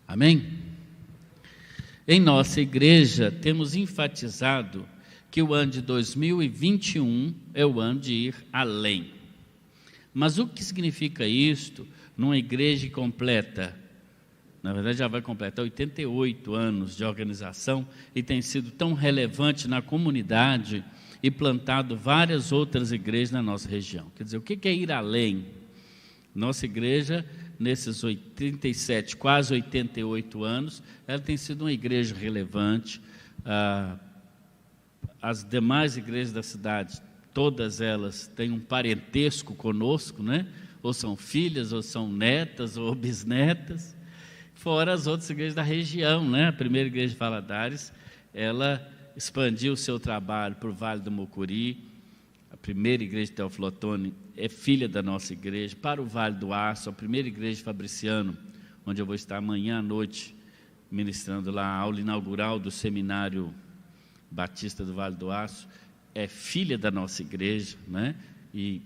Amém? Em nossa igreja, temos enfatizado que o ano de 2021 é o ano de ir além. Mas o que significa isto numa igreja que completa, na verdade já vai completar 88 anos de organização e tem sido tão relevante na comunidade e plantado várias outras igrejas na nossa região? Quer dizer, o que é ir além? Nossa igreja, nesses 87, quase 88 anos, ela tem sido uma igreja relevante. As demais igrejas da cidade, todas elas têm um parentesco conosco, né? Ou são filhas, ou são netas, ou bisnetas, fora as outras igrejas da região, né? A primeira igreja de Valadares, ela expandiu o seu trabalho para o Vale do Mucuri. A primeira igreja de Teófilo Otoni é filha da nossa igreja. Para o Vale do Aço, a primeira igreja de Fabriciano, onde eu vou estar amanhã à noite, ministrando lá a aula inaugural do Seminário Batista do Vale do Aço, é filha da nossa igreja, né? E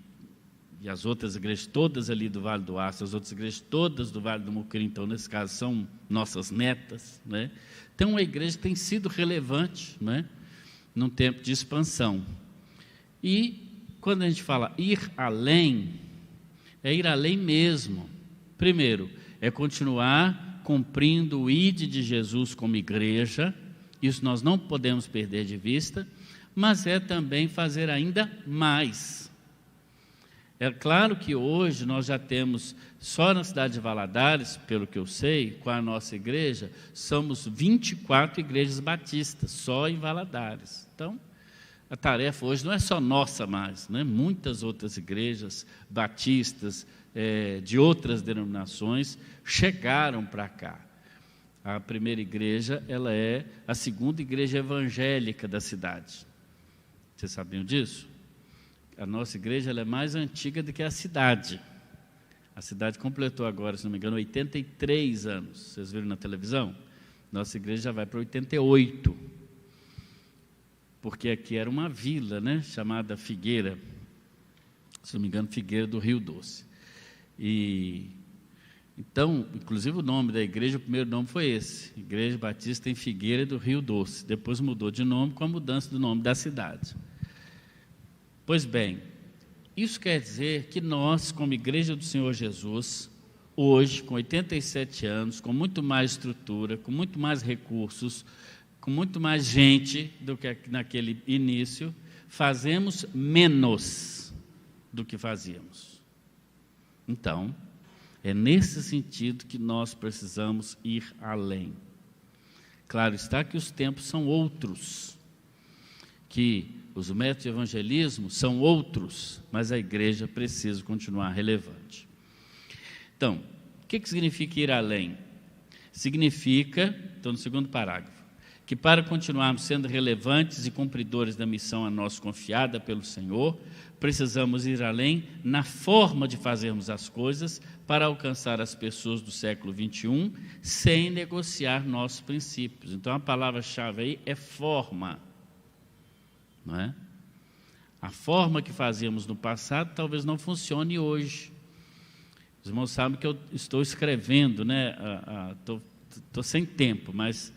as outras igrejas todas ali do Vale do Aço, as outras igrejas todas do Vale do Mucuri, então nesse caso são nossas netas, né? Então uma igreja tem sido relevante, né? Num tempo de expansão. E quando a gente fala ir além, é ir além mesmo. Primeiro, é continuar cumprindo o ID de Jesus como igreja, isso nós não podemos perder de vista, mas é também fazer ainda mais. É claro que hoje nós já temos, só na cidade de Valadares, pelo que eu sei, com a nossa igreja, somos 24 igrejas batistas, só em Valadares. Então, a tarefa hoje não é só nossa mais, né? Muitas outras igrejas batistas de outras denominações chegaram para cá. A primeira igreja, ela é a segunda igreja evangélica da cidade. Vocês sabiam disso? A nossa igreja, ela é mais antiga do que a cidade. A cidade completou agora, se não me engano, 83 anos. Vocês viram na televisão? Nossa igreja já vai para 88. Porque aqui era uma vila, né, chamada Figueira. Se não me engano, Figueira do Rio Doce. Então, inclusive o nome da igreja, o primeiro nome foi esse, Igreja Batista em Figueira do Rio Doce. Depois mudou de nome com a mudança do nome da cidade. Pois bem, isso quer dizer que nós, como Igreja do Senhor Jesus, hoje, com 87 anos, com muito mais estrutura, com muito mais recursos, com muito mais gente do que naquele início, fazemos menos do que fazíamos. Então, é nesse sentido que nós precisamos ir além. Claro está que os tempos são outros, que os métodos de evangelismo são outros, mas a igreja precisa continuar relevante. Então, o que significa ir além? Significa, estou no segundo parágrafo, que para continuarmos sendo relevantes e cumpridores da missão a nós confiada pelo Senhor, precisamos ir além na forma de fazermos as coisas para alcançar as pessoas do século 21 sem negociar nossos princípios. Então a palavra-chave aí é forma, não é? A forma que fazíamos no passado talvez não funcione hoje. Os irmãos sabem que eu estou escrevendo, né? Estou sem tempo, mas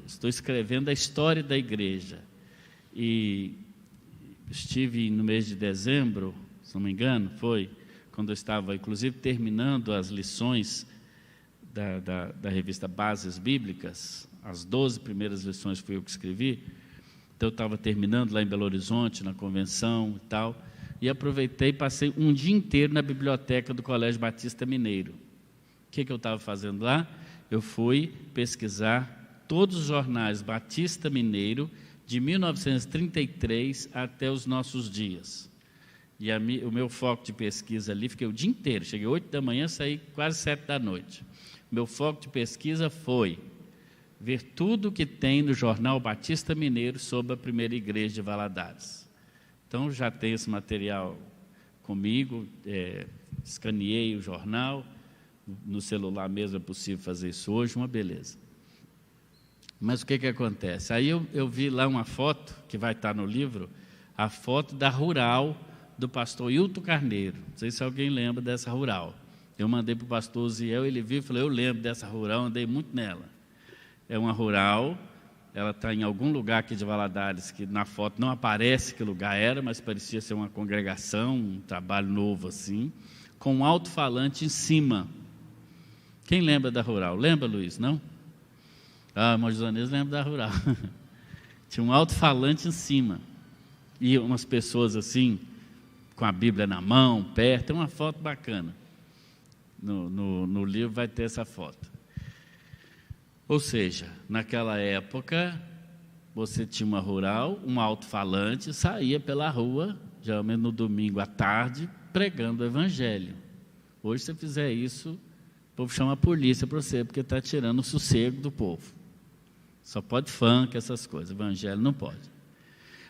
estou escrevendo a história da igreja. E estive no mês de dezembro, se não me engano, foi quando eu estava, inclusive, terminando as lições da revista Bases Bíblicas. As 12 primeiras lições fui eu que escrevi. Então eu estava terminando lá em Belo Horizonte, na convenção e tal, e aproveitei e passei um dia inteiro na biblioteca do Colégio Batista Mineiro. O que eu estava fazendo lá? Eu fui pesquisar todos os jornais Batista Mineiro de 1933 até os nossos dias. E o meu foco de pesquisa ali, fiquei o dia inteiro, cheguei 8 da manhã, saí quase 7 da noite. Meu foco de pesquisa foi ver tudo que tem no jornal Batista Mineiro sobre a primeira igreja de Valadares. Então, já tenho esse material comigo, escaneei o jornal, no celular mesmo é possível fazer isso hoje, uma beleza. Mas o que acontece? Aí eu vi lá uma foto, que vai estar no livro, a foto da rural do pastor Hilton Carneiro. Não sei se alguém lembra dessa rural. Eu mandei para o pastor Ziel, ele viu e falou, eu lembro dessa rural, andei muito nela. É uma rural, ela está em algum lugar aqui de Valadares, que na foto não aparece que lugar era, mas parecia ser uma congregação, um trabalho novo assim, com um alto-falante em cima. Quem lembra da rural? Lembra, Luiz, não? Ah, irmão Josanês lembra da rural. Tinha um alto-falante em cima. E umas pessoas assim, com a Bíblia na mão, perto, tem uma foto bacana. No livro vai ter essa foto. Ou seja, naquela época, você tinha uma rural, um alto-falante, saía pela rua, geralmente no domingo à tarde, pregando o evangelho. Hoje, se você fizer isso, o povo chama a polícia para você, porque está tirando o sossego do povo. Só pode funk, essas coisas, evangelho não pode.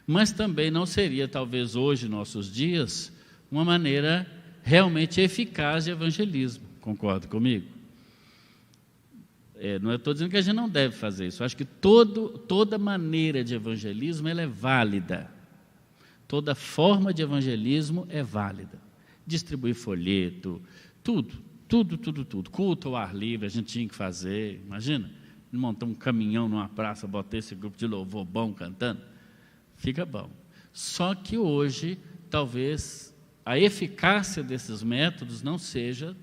Mas também não seria, talvez hoje, nossos dias, uma maneira realmente eficaz de evangelismo. Concorda comigo? Não estou dizendo que a gente não deve fazer isso. Eu acho que toda maneira de evangelismo ela é válida. Toda forma de evangelismo é válida. Distribuir folheto, tudo. Culto ao ar livre, a gente tinha que fazer. Imagina, montar um caminhão numa praça, botar esse grupo de louvor bom cantando. Fica bom. Só que hoje, talvez, a eficácia desses métodos não seja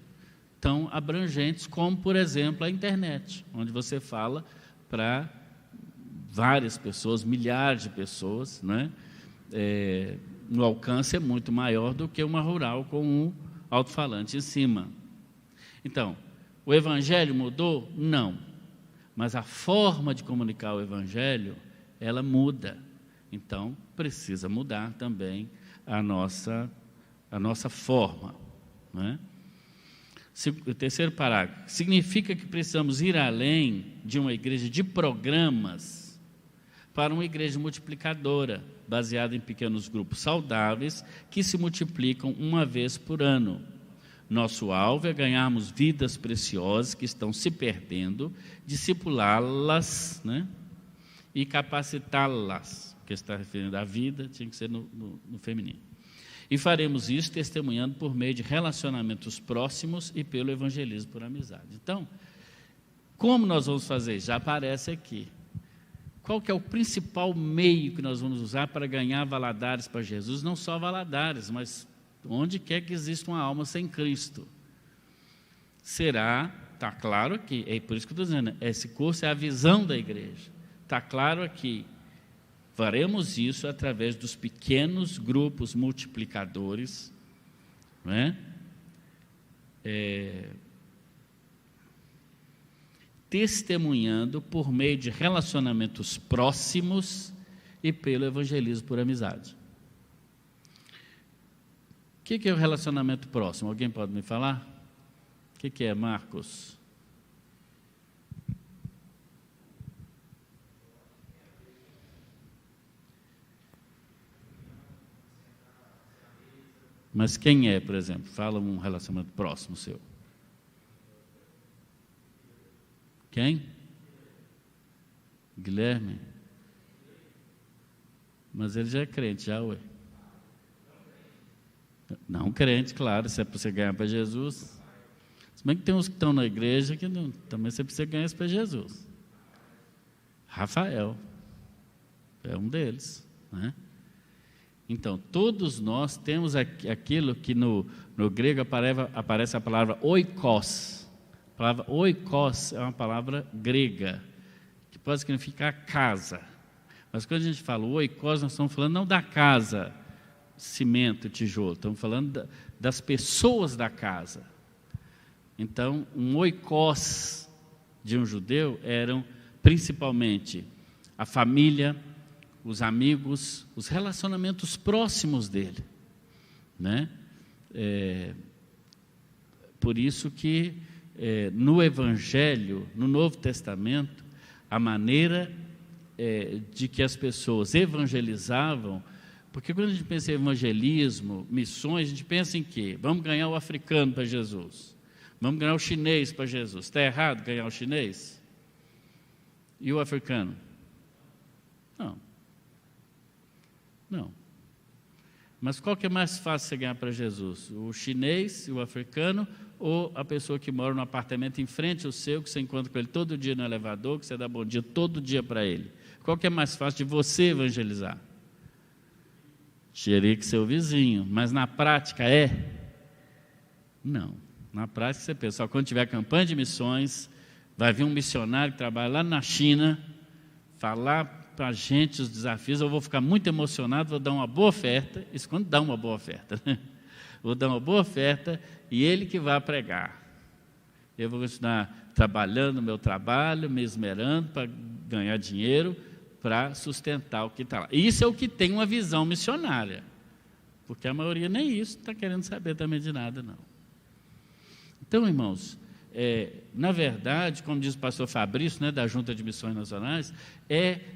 tão abrangentes como, por exemplo, a internet, onde você fala para várias pessoas, milhares de pessoas, né? O alcance é muito maior do que uma rural com um alto-falante em cima. Então, o evangelho mudou? Não. Mas a forma de comunicar o evangelho, ela muda. Então, precisa mudar também a nossa forma, né? O terceiro parágrafo. Significa que precisamos ir além de uma igreja de programas para uma igreja multiplicadora, baseada em pequenos grupos saudáveis que se multiplicam uma vez por ano. Nosso alvo é ganharmos vidas preciosas que estão se perdendo, discipulá-las, né? E capacitá-las, porque está referindo à vida, tinha que ser no feminino. E faremos isso testemunhando por meio de relacionamentos próximos e pelo evangelismo por amizade. Então, como nós vamos fazer? Já aparece aqui. Qual que é o principal meio que nós vamos usar para ganhar Valadares para Jesus? Não só Valadares, mas onde quer que exista uma alma sem Cristo. Está claro aqui, é por isso que eu estou dizendo, esse curso é a visão da igreja. Está claro aqui. Faremos isso através dos pequenos grupos multiplicadores, né? Testemunhando por meio de relacionamentos próximos e pelo evangelismo por amizade. O que é o relacionamento próximo? Alguém pode me falar? O que é, Marcos? Mas quem é, por exemplo? Fala um relacionamento próximo seu. Quem? Guilherme? Mas ele já é crente, já, ué. Não crente, claro, se é para você ganhar para Jesus. Se bem que tem uns que estão na igreja que não, também você precisa ganhar isso para Jesus. Rafael é um deles, né? Então, todos nós temos aquilo que no grego aparece a palavra oikos. A palavra oikos é uma palavra grega, que pode significar casa. Mas quando a gente fala oikos, nós estamos falando não da casa, cimento, tijolo, estamos falando das pessoas da casa. Então, um oikos de um judeu eram principalmente a família, os amigos, os relacionamentos próximos dele, né? Por isso que no Evangelho, no Novo Testamento, a maneira de que as pessoas evangelizavam, porque quando a gente pensa em evangelismo, missões, a gente pensa em quê? Vamos ganhar o africano para Jesus, vamos ganhar o chinês para Jesus. Está errado ganhar o chinês? E o africano? Não. Mas qual que é mais fácil você ganhar para Jesus? O chinês, o africano ou a pessoa que mora no apartamento em frente ao seu, que você encontra com ele todo dia no elevador, que você dá bom dia todo dia para ele? Qual que é mais fácil de você evangelizar? Teria que ser o vizinho, mas na prática é? Não. Na prática você pensa, quando tiver campanha de missões, vai vir um missionário que trabalha lá na China, falar para a gente os desafios, eu vou ficar muito emocionado, vou dar uma boa oferta, isso quando dá uma boa oferta, né? Vou dar uma boa oferta e ele que vai pregar. Eu vou continuar trabalhando o meu trabalho, me esmerando para ganhar dinheiro, para sustentar o que está lá. Isso é o que tem uma visão missionária, porque a maioria nem isso está querendo saber também de nada, não. Então, irmãos, na verdade, como diz o pastor Fabrício, né, da Junta de Missões Nacionais,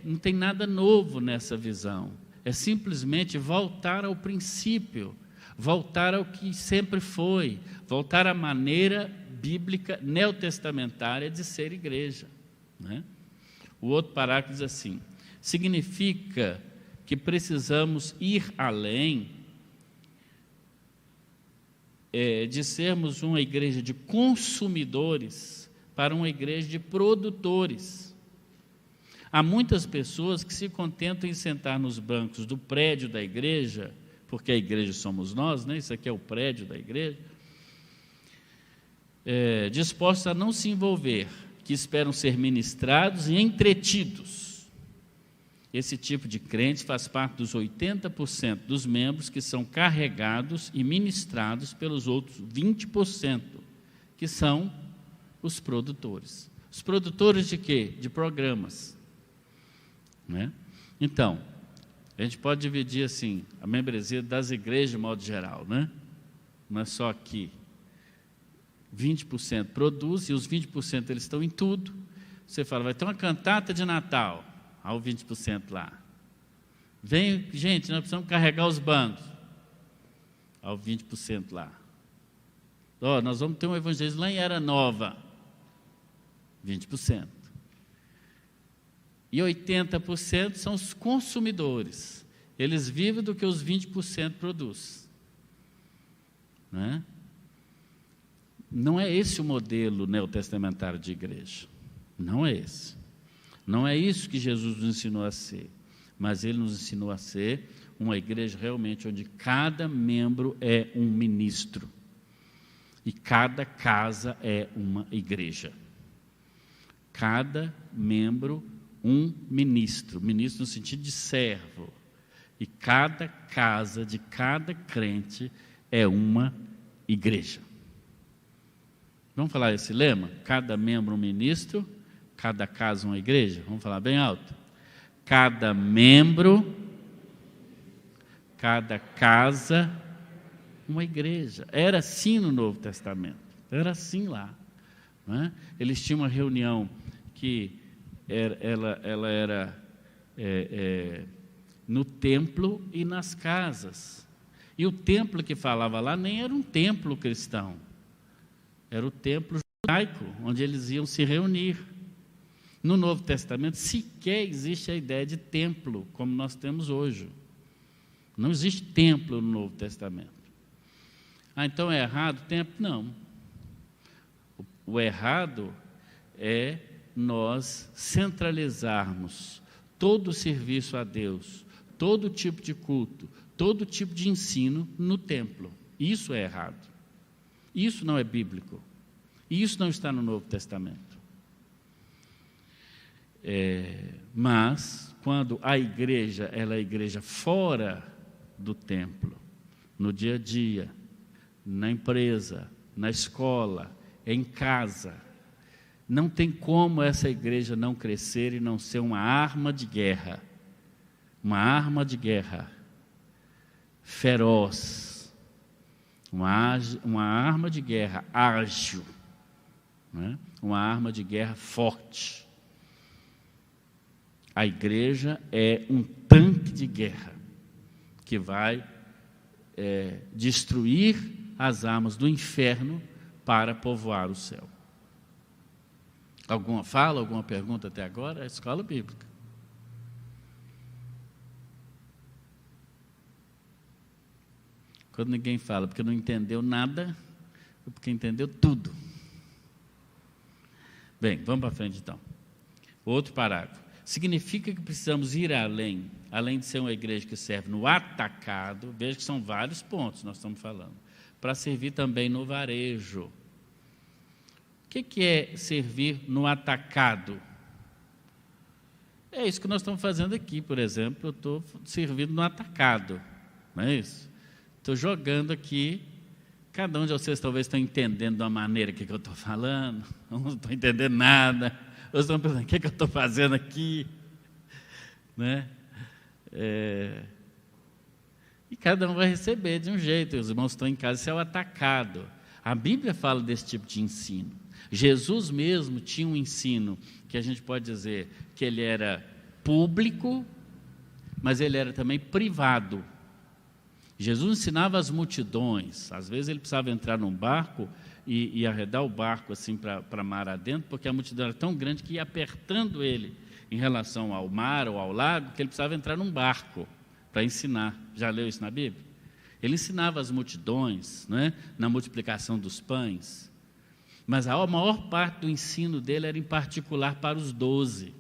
não tem nada novo nessa visão, é simplesmente voltar ao princípio, voltar ao que sempre foi, voltar à maneira bíblica neotestamentária de ser igreja, né? O outro parágrafo diz assim: significa que precisamos ir além de sermos uma igreja de consumidores para uma igreja de produtores. Há muitas pessoas que se contentam em sentar nos bancos do prédio da igreja, porque a igreja somos nós, né? Isso aqui é o prédio da igreja, dispostos a não se envolver, que esperam ser ministrados e entretidos. Esse tipo de crente faz parte dos 80% dos membros que são carregados e ministrados pelos outros 20%, que são os produtores. Os produtores de quê? De programas, né? Então, a gente pode dividir assim, a membresia das igrejas de modo geral, né? Não é só aqui. 20% produz, e os 20% eles estão em tudo. Você fala, vai ter uma cantata de Natal, ao 20% lá. Vem, gente, nós precisamos carregar os bancos, ao 20% lá. Nós vamos ter um evangelismo lá em Era Nova, 20%. E 80% são os consumidores. Eles vivem do que os 20% produzem, né? Não é esse o modelo neotestamentário de igreja. Não é esse. Não é isso que Jesus nos ensinou a ser. Mas Ele nos ensinou a ser uma igreja realmente onde cada membro é um ministro. E cada casa é uma igreja. Cada membro um ministro. Ministro no sentido de servo. E cada casa de cada crente é uma igreja. Vamos falar esse lema? Cada membro um ministro, cada casa uma igreja? Vamos falar bem alto? Cada membro, cada casa, uma igreja. Era assim no Novo Testamento, era assim lá, não é? Eles tinham uma reunião que ela era no templo e nas casas. E o templo que falava lá nem era um templo cristão, era o templo judaico, onde eles iam se reunir. No Novo Testamento sequer existe a ideia de templo, como nós temos hoje. Não existe templo no Novo Testamento. Então é errado o templo? Não. O errado é nós centralizarmos todo o serviço a Deus, todo tipo de culto, todo tipo de ensino no templo. Isso é errado. Isso não é bíblico. Isso não está no Novo Testamento. Mas, quando a igreja, ela é igreja fora do templo, no dia a dia, na empresa, na escola, em casa, não tem como essa igreja não crescer e não ser uma arma de guerra. Uma arma de guerra feroz. Uma arma de guerra ágil, né? Uma arma de guerra forte. A igreja é um tanque de guerra que vai destruir as armas do inferno para povoar o céu. Alguma fala, alguma pergunta até agora? É a escola bíblica. Quando ninguém fala, porque não entendeu nada, porque entendeu tudo. Bem, vamos para frente então. Outro parágrafo. Significa que precisamos ir além de ser uma igreja que serve no atacado, veja que são vários pontos nós estamos falando, para servir também no varejo. O que é servir no atacado? É isso que nós estamos fazendo aqui, por exemplo, eu estou servindo no atacado, não é isso? Estou jogando aqui, cada um de vocês talvez está entendendo de uma maneira que eu estou falando, não estou entendendo nada, outros estão pensando, o que eu estou fazendo aqui? Né? E cada um vai receber de um jeito, os irmãos estão em casa, isso é o atacado. A Bíblia fala desse tipo de ensino. Jesus mesmo tinha um ensino que a gente pode dizer que ele era público, mas ele era também privado. Jesus ensinava as multidões, às vezes ele precisava entrar num barco e arredar o barco assim para mar adentro, porque a multidão era tão grande que ia apertando ele em relação ao mar ou ao lago, que ele precisava entrar num barco para ensinar. Já leu isso na Bíblia? Ele ensinava as multidões, né, na multiplicação dos pães, mas a maior parte do ensino dele era em particular para os 12,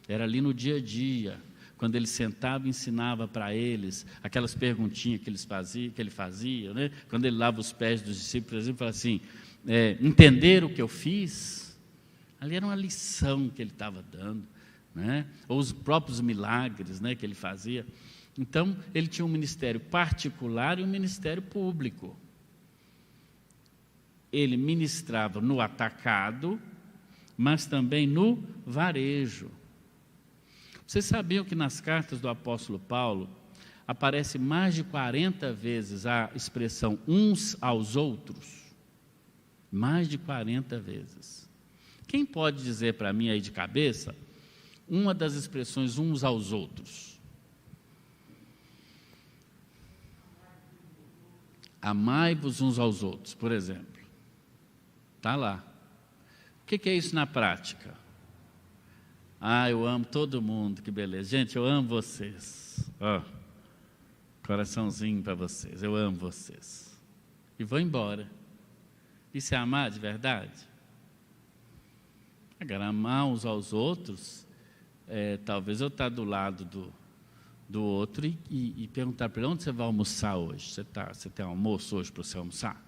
era ali no dia a dia, quando ele sentava e ensinava para eles aquelas perguntinhas que ele fazia, né? Quando ele lava os pés dos discípulos, por exemplo, fala assim, entenderam o que eu fiz? Ali era uma lição que ele estava dando, né? Ou os próprios milagres, né, que ele fazia. Então, ele tinha um ministério particular e um ministério público. Ele ministrava no atacado, mas também no varejo. Vocês sabiam que nas cartas do apóstolo Paulo aparece mais de 40 vezes a expressão uns aos outros? Mais de 40 vezes. Quem pode dizer para mim aí de cabeça uma das expressões uns aos outros? Amai-vos uns aos outros, por exemplo. Está lá. O que é isso na prática? Eu amo todo mundo, que beleza. Gente, eu amo vocês. Coraçãozinho para vocês, eu amo vocês. E vou embora. Isso é amar de verdade? Agora, amar uns aos outros, talvez eu estar do lado do outro e perguntar para ele, onde você vai almoçar hoje? Você tem almoço hoje para você almoçar?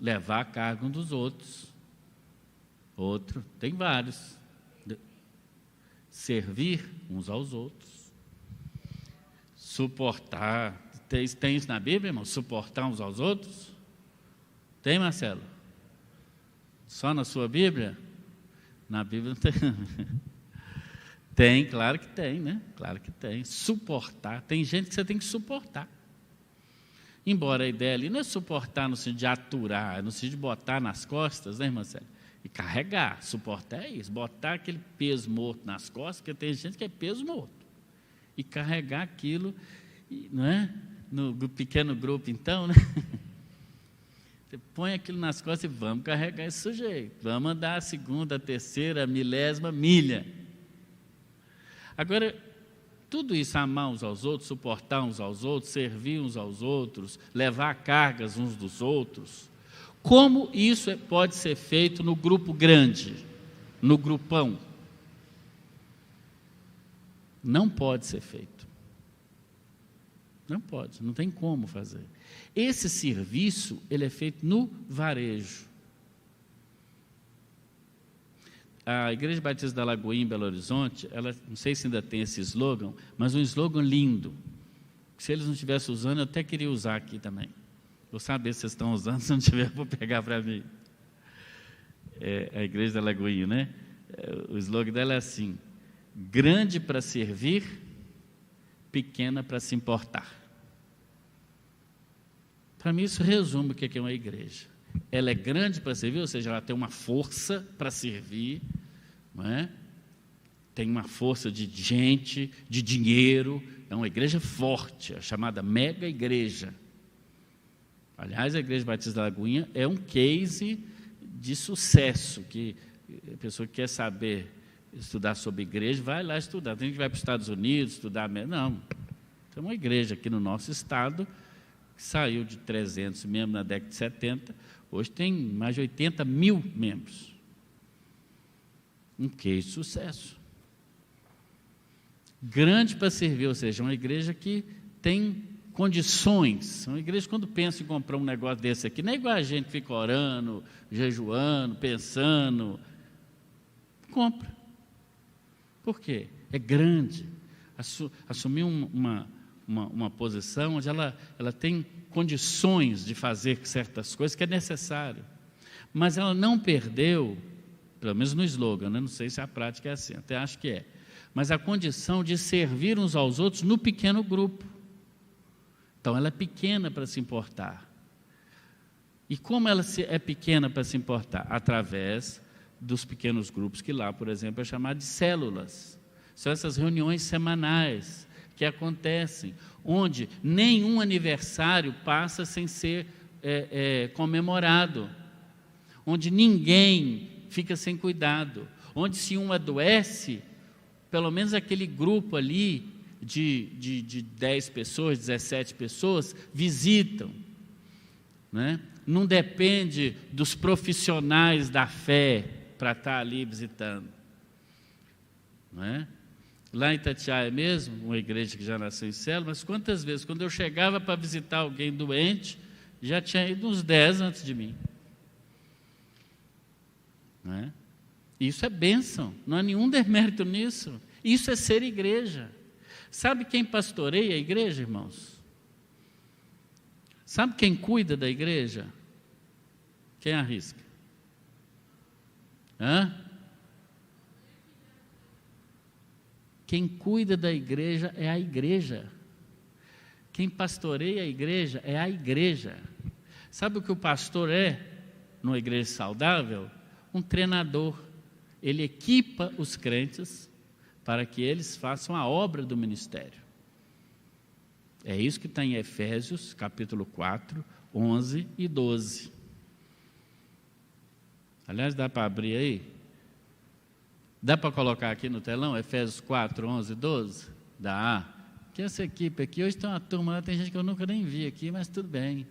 Levar a carga um dos outros. Outro, tem vários. Servir uns aos outros. Suportar. Tem isso na Bíblia, irmão? Suportar uns aos outros? Tem, Marcelo? Só na sua Bíblia? Na Bíblia não tem. Tem, claro que tem, né? Claro que tem. Suportar. Tem gente que você tem que suportar. Embora a ideia ali não é suportar no sentido de aturar, é no sentido de botar nas costas, né, irmã Célia? E carregar. Suportar é isso, botar aquele peso morto nas costas, porque tem gente que é peso morto. E carregar aquilo, não é? No pequeno grupo, então, né? Você põe aquilo nas costas e vamos carregar esse sujeito. Vamos andar a segunda, a terceira, a milésima milha. Agora, tudo isso, amar uns aos outros, suportar uns aos outros, servir uns aos outros, levar cargas uns dos outros, como isso pode ser feito no grupo grande, no grupão? Não pode ser feito. Não pode, não tem como fazer. Esse serviço, ele é feito no varejo. A Igreja Batista da Lagoinha, em Belo Horizonte, ela, não sei se ainda tem esse slogan, mas um slogan lindo. Se eles não estivessem usando, eu até queria usar aqui também. Vou saber se vocês estão usando, se não tiver, vou pegar para mim. A Igreja da Lagoinha, né? O slogan dela é assim: grande para servir, pequena para se importar. Para mim, isso resume o que é uma igreja. Ela é grande para servir, ou seja, ela tem uma força para servir, não é? Tem uma força de gente, de dinheiro, é uma igreja forte, é chamada mega igreja. Aliás, a Igreja Batista da Lagoinha é um case de sucesso, que a pessoa que quer saber estudar sobre igreja, vai lá estudar. Tem gente que vai para os Estados Unidos estudar, não. Tem uma igreja aqui no nosso estado que saiu de 300 membros na década de 70, hoje tem mais de 80 mil membros. Um case de sucesso. Grande para servir, ou seja, uma igreja que tem condições. Uma igreja, quando pensa em comprar um negócio desse aqui, não é igual a gente que fica orando, jejuando, pensando. Compra. Por quê? É grande. Assumir uma posição onde ela tem condições de fazer certas coisas que é necessário. Mas ela não perdeu, pelo menos no slogan, né? Não sei se a prática é assim, até acho que é, mas a condição de servir uns aos outros no pequeno grupo. Então, ela é pequena para se importar. E como ela é pequena para se importar? Através dos pequenos grupos, que lá, por exemplo, é chamado de células. São essas reuniões semanais que acontecem, onde nenhum aniversário passa sem ser comemorado, onde ninguém fica sem cuidado, onde se um adoece, pelo menos aquele grupo ali de 10 pessoas, 17 pessoas, visitam, né? Não depende dos profissionais da fé para estar ali visitando, não é? Lá em Itatiaia mesmo, uma igreja que já nasceu em célula, mas quantas vezes, quando eu chegava para visitar alguém doente, já tinha ido uns 10 antes de mim. Não é? Isso é bênção, não há nenhum demérito nisso. Isso é ser igreja. Sabe quem pastoreia a igreja, irmãos? Sabe quem cuida da igreja? Quem arrisca? Quem cuida da igreja é a igreja. Quem pastoreia a igreja é a igreja. Sabe o que o pastor é, numa igreja saudável? Um treinador. Ele equipa os crentes para que eles façam a obra do ministério. É isso que está em Efésios, capítulo 4, 11 e 12. Aliás, dá para abrir aí? Dá para colocar aqui no telão, Efésios 4, 11 e 12? Dá. Que essa equipe aqui, hoje tem uma turma lá, tem gente que eu nunca nem vi aqui, mas tudo bem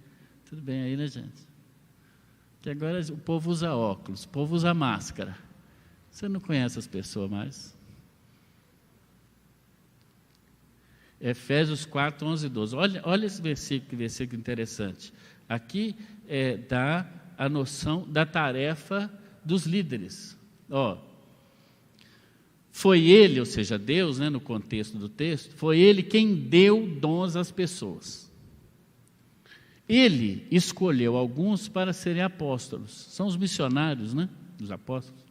aí, né, gente? Que agora o povo usa óculos, o povo usa máscara. Você não conhece as pessoas mais? Efésios 4, 11 e 12. Olha esse versículo, que versículo interessante. Aqui dá a noção da tarefa dos líderes. Foi ele, ou seja, Deus, né, no contexto do texto, foi ele quem deu dons às pessoas. Ele escolheu alguns para serem apóstolos. São os missionários, né, os apóstolos.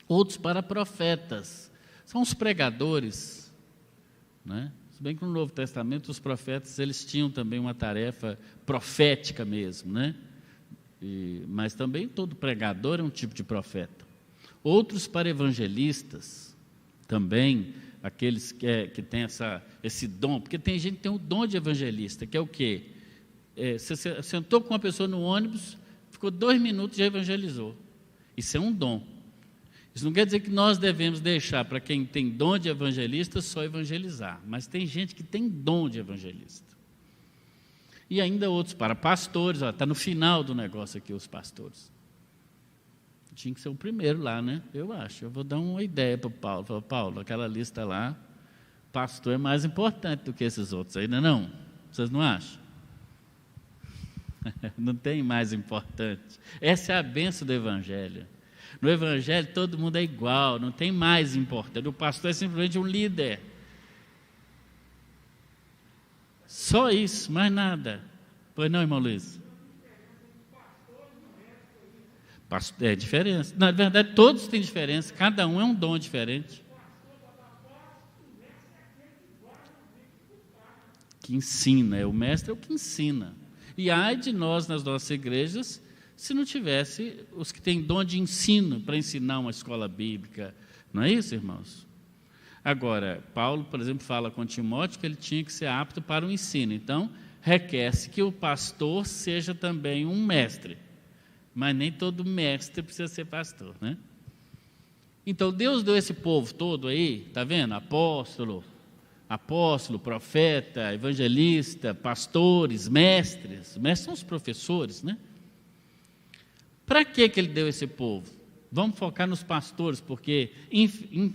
Outros para profetas. São os pregadores, né? Se bem que no Novo Testamento os profetas eles tinham também uma tarefa profética mesmo, né? Mas também todo pregador é um tipo de profeta. Outros para evangelistas, também aqueles que têm esse dom, porque tem gente que tem o dom de evangelista, que é o quê? Você sentou com uma pessoa no ônibus, ficou 2 minutos e já evangelizou. Isso é um dom. Isso não quer dizer que nós devemos deixar para quem tem dom de evangelista só evangelizar, mas tem gente que tem dom de evangelista. E ainda outros para pastores, está no final do negócio aqui os pastores. Tinha que ser o primeiro lá, né? Eu acho. Eu vou dar uma ideia para o Paulo. Falo, Paulo, aquela lista lá, pastor é mais importante do que esses outros, ainda não? Vocês não acham? Não tem mais importante. Essa é a bênção do Evangelho. No Evangelho todo mundo é igual, não tem mais importante. O pastor é simplesmente um líder. Só isso, mais nada. Pois não, irmão Luiz? É diferença. Na verdade, todos têm diferença, cada um é um dom diferente. Que ensina, o mestre é o que ensina. E ai de nós nas nossas igrejas, se não tivesse os que têm dom de ensino para ensinar uma escola bíblica. Não é isso, irmãos? Agora, Paulo, por exemplo, fala com Timóteo que ele tinha que ser apto para o ensino. Então, requer-se que o pastor seja também um mestre. Mas nem todo mestre precisa ser pastor, né? Então, Deus deu esse povo todo aí, está vendo? Apóstolo, apóstolo, profeta, evangelista, pastores, mestres. Mestres são os professores, né? Para que ele deu esse povo? Vamos focar nos pastores, porque,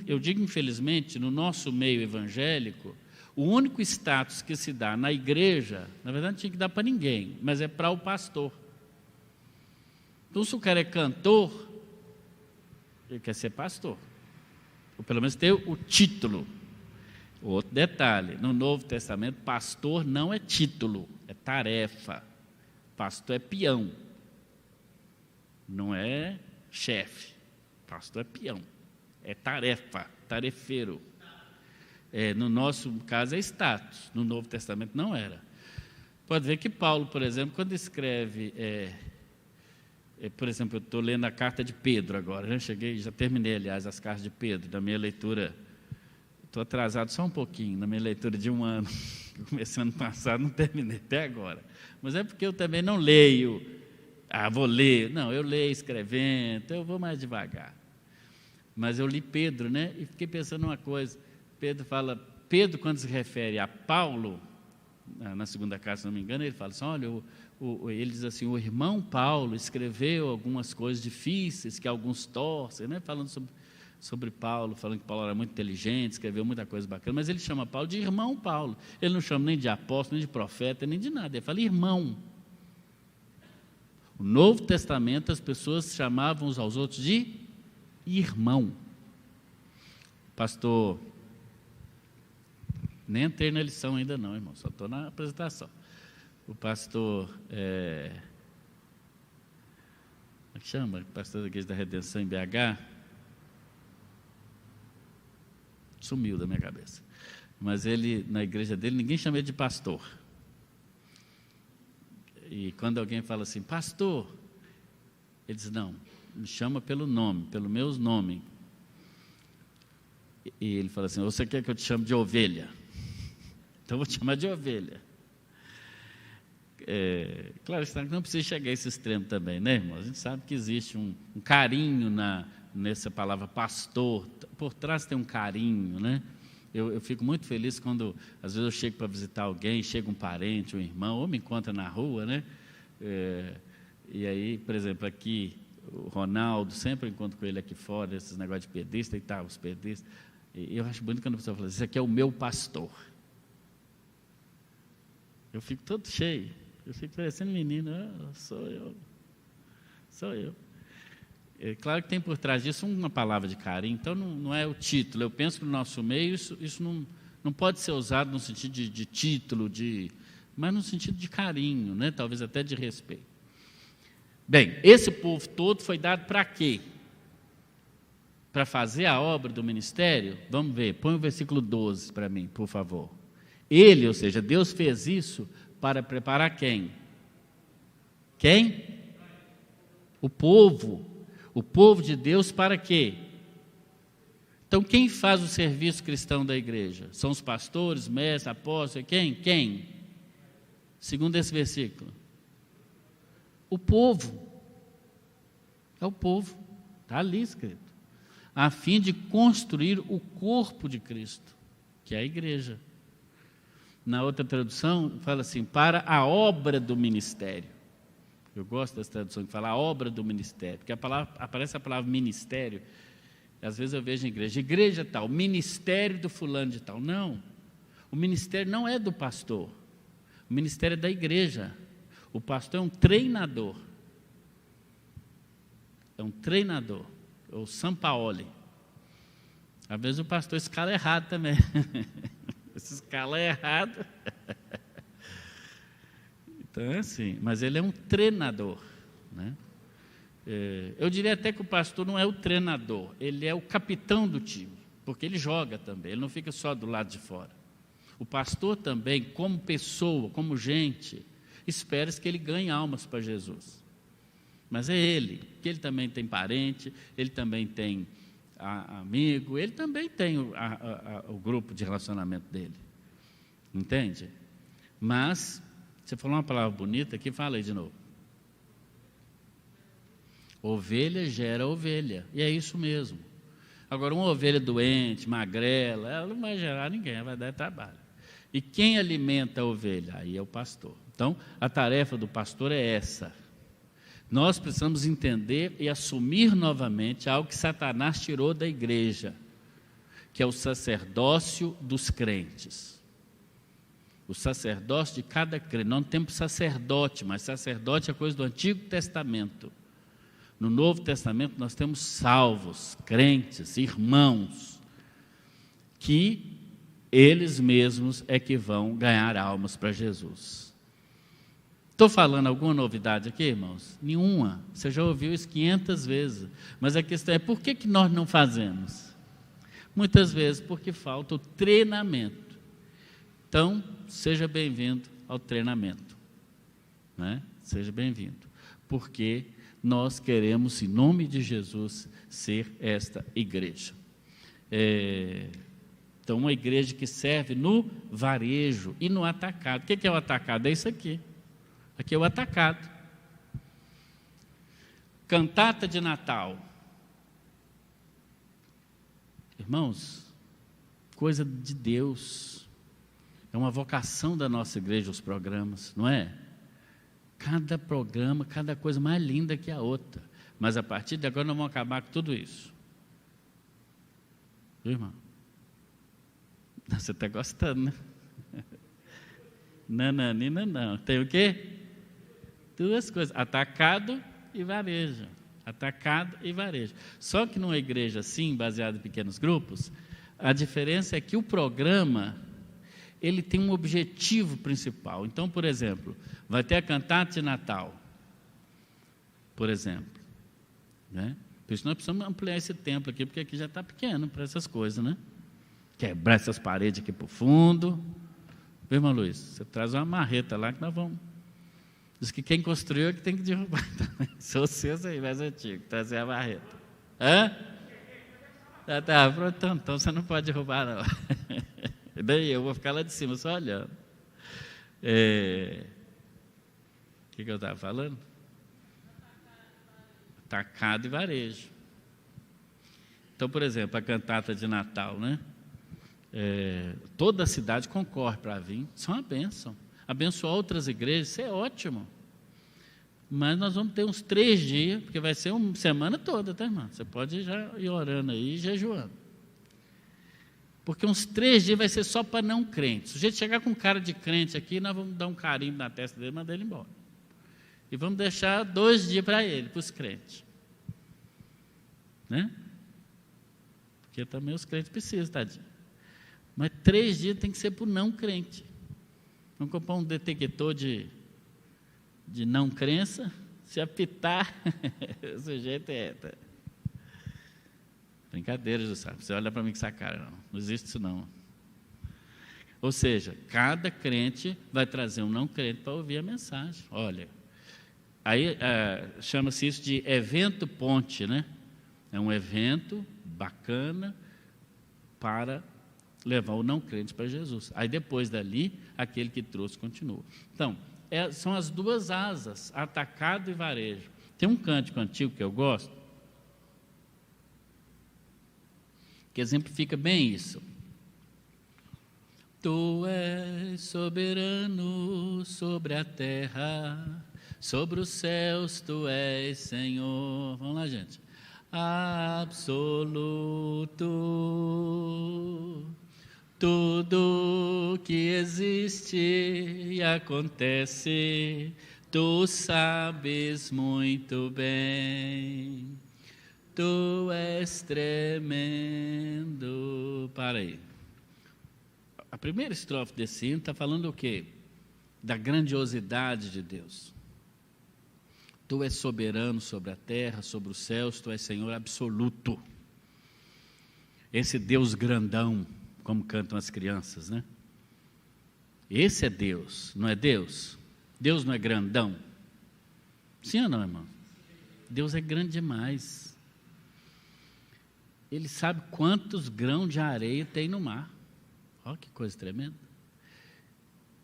eu digo infelizmente, no nosso meio evangélico, o único status que se dá na igreja, na verdade não tinha que dar para ninguém, mas é para o pastor. Então, se o cara é cantor, ele quer ser pastor, ou pelo menos ter o título. Outro detalhe, no Novo Testamento, pastor não é título, é tarefa. Pastor é peão, não é chefe. Pastor é peão, é tarefa, tarefeiro. No nosso caso é status, no Novo Testamento não era. Pode ver que Paulo, por exemplo, quando escreve, por exemplo, eu estou lendo a carta de Pedro agora, já terminei, aliás, as cartas de Pedro, da minha leitura. Estou atrasado só um pouquinho na minha leitura de um ano. Comecei ano passado, não terminei até agora. Mas é porque eu também não leio. Vou ler. Não, eu leio escrevendo, então eu vou mais devagar. Mas eu li Pedro, né? E fiquei pensando uma coisa. Pedro, quando se refere a Paulo, na segunda carta, se não me engano, ele fala assim, olha, ele diz assim, o irmão Paulo escreveu algumas coisas difíceis que alguns torcem, né? Falando sobre Paulo, falando que Paulo era muito inteligente, escreveu muita coisa bacana, mas ele chama Paulo de irmão Paulo. Ele não chama nem de apóstolo, nem de profeta, nem de nada. Ele fala irmão. O Novo Testamento, as pessoas chamavam uns aos outros de irmão. Pastor, nem entrei na lição ainda não, irmão, só estou na apresentação. O pastor, como é que chama? Pastor da Igreja da Redenção em BH, sumiu da minha cabeça. Mas ele, na igreja dele, ninguém chama ele de pastor. E quando alguém fala assim, pastor, ele diz, não, me chama pelo nome, pelo meu nome. E ele fala assim, você quer que eu te chame de ovelha? Então eu vou te chamar de ovelha. Claro que não precisa chegar a esse extremo também, né, irmão? A gente sabe que existe um carinho nessa palavra pastor, por trás tem um carinho, né? Eu fico muito feliz quando, às vezes, eu chego para visitar alguém, chega um parente, um irmão, ou me encontra na rua, né? E aí, por exemplo, aqui, o Ronaldo, sempre encontro com ele aqui fora, esses negócios de pedista e tal, os pedistas, e eu acho bonito quando a pessoa fala, isso aqui é o meu pastor. Eu fico todo cheio, eu fico parecendo menino, sou eu. É claro que tem por trás disso uma palavra de carinho, então não é o título. Eu penso que no nosso meio isso não pode ser usado no sentido de título, mas no sentido de carinho, né? Talvez até de respeito. Bem, esse povo todo foi dado para quê? Para fazer a obra do ministério? Vamos ver, põe o versículo 12 para mim, por favor. Ele, ou seja, Deus fez isso para preparar quem? Quem? O povo de Deus para quê? Então, quem faz o serviço cristão da igreja? São os pastores, mestres, apóstolos, quem? Segundo esse versículo. O povo. É o povo. Está ali escrito. A fim de construir o corpo de Cristo, que é a igreja. Na outra tradução, fala assim, para a obra do ministério. Eu gosto dessa tradução que fala a obra do ministério, porque aparece a palavra ministério, às vezes eu vejo em igreja tal, ministério do fulano de tal. Não, o ministério não é do pastor, o ministério é da igreja. O pastor é um treinador, é o Sampaoli. Às vezes o pastor escala errado também, se escala errado. Então é assim, mas ele é um treinador, né? Eu diria até que o pastor não é o treinador, ele é o capitão do time, porque ele joga também, ele não fica só do lado de fora. O pastor também, como pessoa, como gente, espera-se que ele ganhe almas para Jesus. Mas é ele, que ele também tem parente, ele também tem amigo, ele também tem o grupo de relacionamento dele, entende? Mas você falou uma palavra bonita aqui, fala aí de novo. Ovelha gera ovelha, e é isso mesmo. Agora, uma ovelha doente, magrela, ela não vai gerar ninguém, ela vai dar trabalho. E quem alimenta a ovelha? Aí é o pastor. Então, a tarefa do pastor é essa. Nós precisamos entender e assumir novamente algo que Satanás tirou da igreja, que é o sacerdócio dos crentes. O sacerdócio de cada crente. Nós não temos sacerdote, mas sacerdote é coisa do Antigo Testamento. No Novo Testamento nós temos salvos, crentes, irmãos, que eles mesmos é que vão ganhar almas para Jesus. Estou falando alguma novidade aqui, irmãos? Nenhuma. Você já ouviu isso 500 vezes. Mas a questão é, por que nós não fazemos? Muitas vezes porque falta o treinamento. Então, seja bem-vindo ao treinamento. Né? Seja bem-vindo. Porque nós queremos, em nome de Jesus, ser esta igreja. Então, uma igreja que serve no varejo e no atacado. O que é o atacado? É isso aqui. Aqui é o atacado. Cantata de Natal. Irmãos, coisa de Deus. É uma vocação da nossa igreja, os programas, não é? Cada programa, cada coisa mais linda que a outra. Mas a partir de agora nós vamos acabar com tudo isso. Viu, irmão? Você está gostando, né? Nananina não. Tem o quê? Duas coisas, atacado e varejo. Atacado e varejo. Só que numa igreja assim, baseada em pequenos grupos, a diferença é que o programa, ele tem um objetivo principal. Então, por exemplo, vai ter a cantata de Natal, por exemplo. Né? Por isso nós precisamos ampliar esse templo aqui, porque aqui já está pequeno para essas coisas, né? Quebrar essas paredes aqui para o fundo. Viu, irmão Luiz? Você traz uma marreta lá que nós vamos. Diz que quem construiu é que tem que derrubar também. São vocês aí, mais antigos, trazer a marreta. Hã? Tá, pronto, então você não pode derrubar, não. E daí eu vou ficar lá de cima, só olhando. O que eu estava falando? Atacado e varejo. Então, por exemplo, a cantata de Natal, né? Toda a cidade concorre para vir, isso é uma bênção. Abençoar outras igrejas, isso é ótimo. Mas nós vamos ter uns 3 dias, porque vai ser uma semana toda, tá, irmão? Você pode já ir orando aí e jejuando. Porque uns 3 dias vai ser só para não crentes. Se o jeito chegar com cara de crente aqui, nós vamos dar um carimbo na testa dele e mandar ele embora. E vamos deixar 2 dias para ele, para os crentes. Né? Porque também os crentes precisam, tadinho. Mas 3 dias tem que ser para o não crente. Vamos comprar um detector de não crença, se apitar, o sujeito tá. Brincadeira, José. Você olha para mim com essa cara, não existe isso não. Ou seja, cada crente vai trazer um não crente para ouvir a mensagem. Olha, aí chama-se isso de evento ponte, né? É um evento bacana para levar o não crente para Jesus. Aí depois dali, aquele que trouxe continua. Então, são as duas asas, atacado e varejo. Tem um cântico antigo que eu gosto, que exemplifica bem isso. Tu és soberano sobre a terra, sobre os céus tu és Senhor. Vamos lá, gente. Absoluto. Tudo que existe e acontece, tu sabes muito bem. Tu és tremendo. Para aí. A primeira estrofe desse hino está falando o quê? Da grandiosidade de Deus. Tu és soberano sobre a terra, sobre os céus, tu és Senhor absoluto. Esse Deus grandão, como cantam as crianças, né? Esse é Deus, não é Deus? Deus não é grandão? Sim ou não, irmão? Deus é grande demais. Ele sabe quantos grãos de areia tem no mar. Olha que coisa tremenda.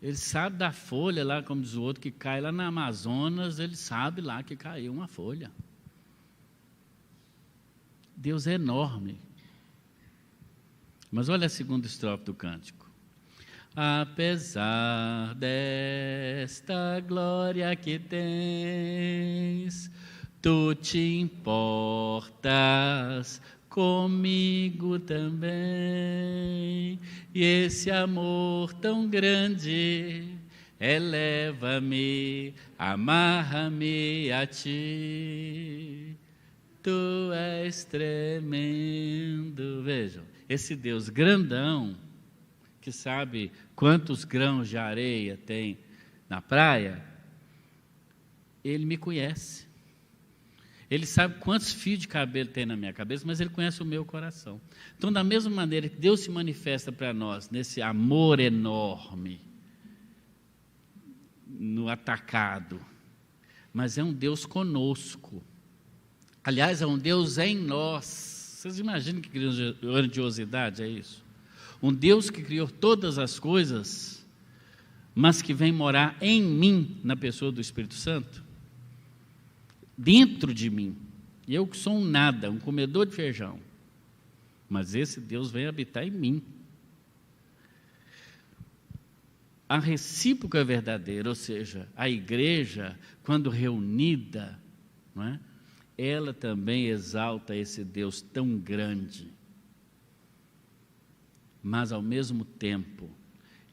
Ele sabe da folha lá, como diz o outro, que cai lá na Amazonas, ele sabe lá que caiu uma folha. Deus é enorme. Mas olha a segunda estrofe do cântico. Apesar desta glória que tens, tu te importas comigo também, e esse amor tão grande eleva-me, amarra-me a ti. Tu és tremendo. Vejam, esse Deus grandão, que sabe quantos grãos de areia tem na praia, Ele me conhece. Ele sabe quantos fios de cabelo tem na minha cabeça, mas Ele conhece o meu coração. Então, da mesma maneira que Deus se manifesta para nós, nesse amor enorme, no atacado, mas é um Deus conosco. Aliás, é um Deus em nós. Vocês imaginam que grandiosidade é isso? Um Deus que criou todas as coisas, mas que vem morar em mim, na pessoa do Espírito Santo, dentro de mim. E eu que sou um nada, um comedor de feijão, mas esse Deus vem habitar em mim. A recíproca é verdadeira, ou seja, a igreja, quando reunida, não é? Ela também exalta esse Deus tão grande. Mas, ao mesmo tempo,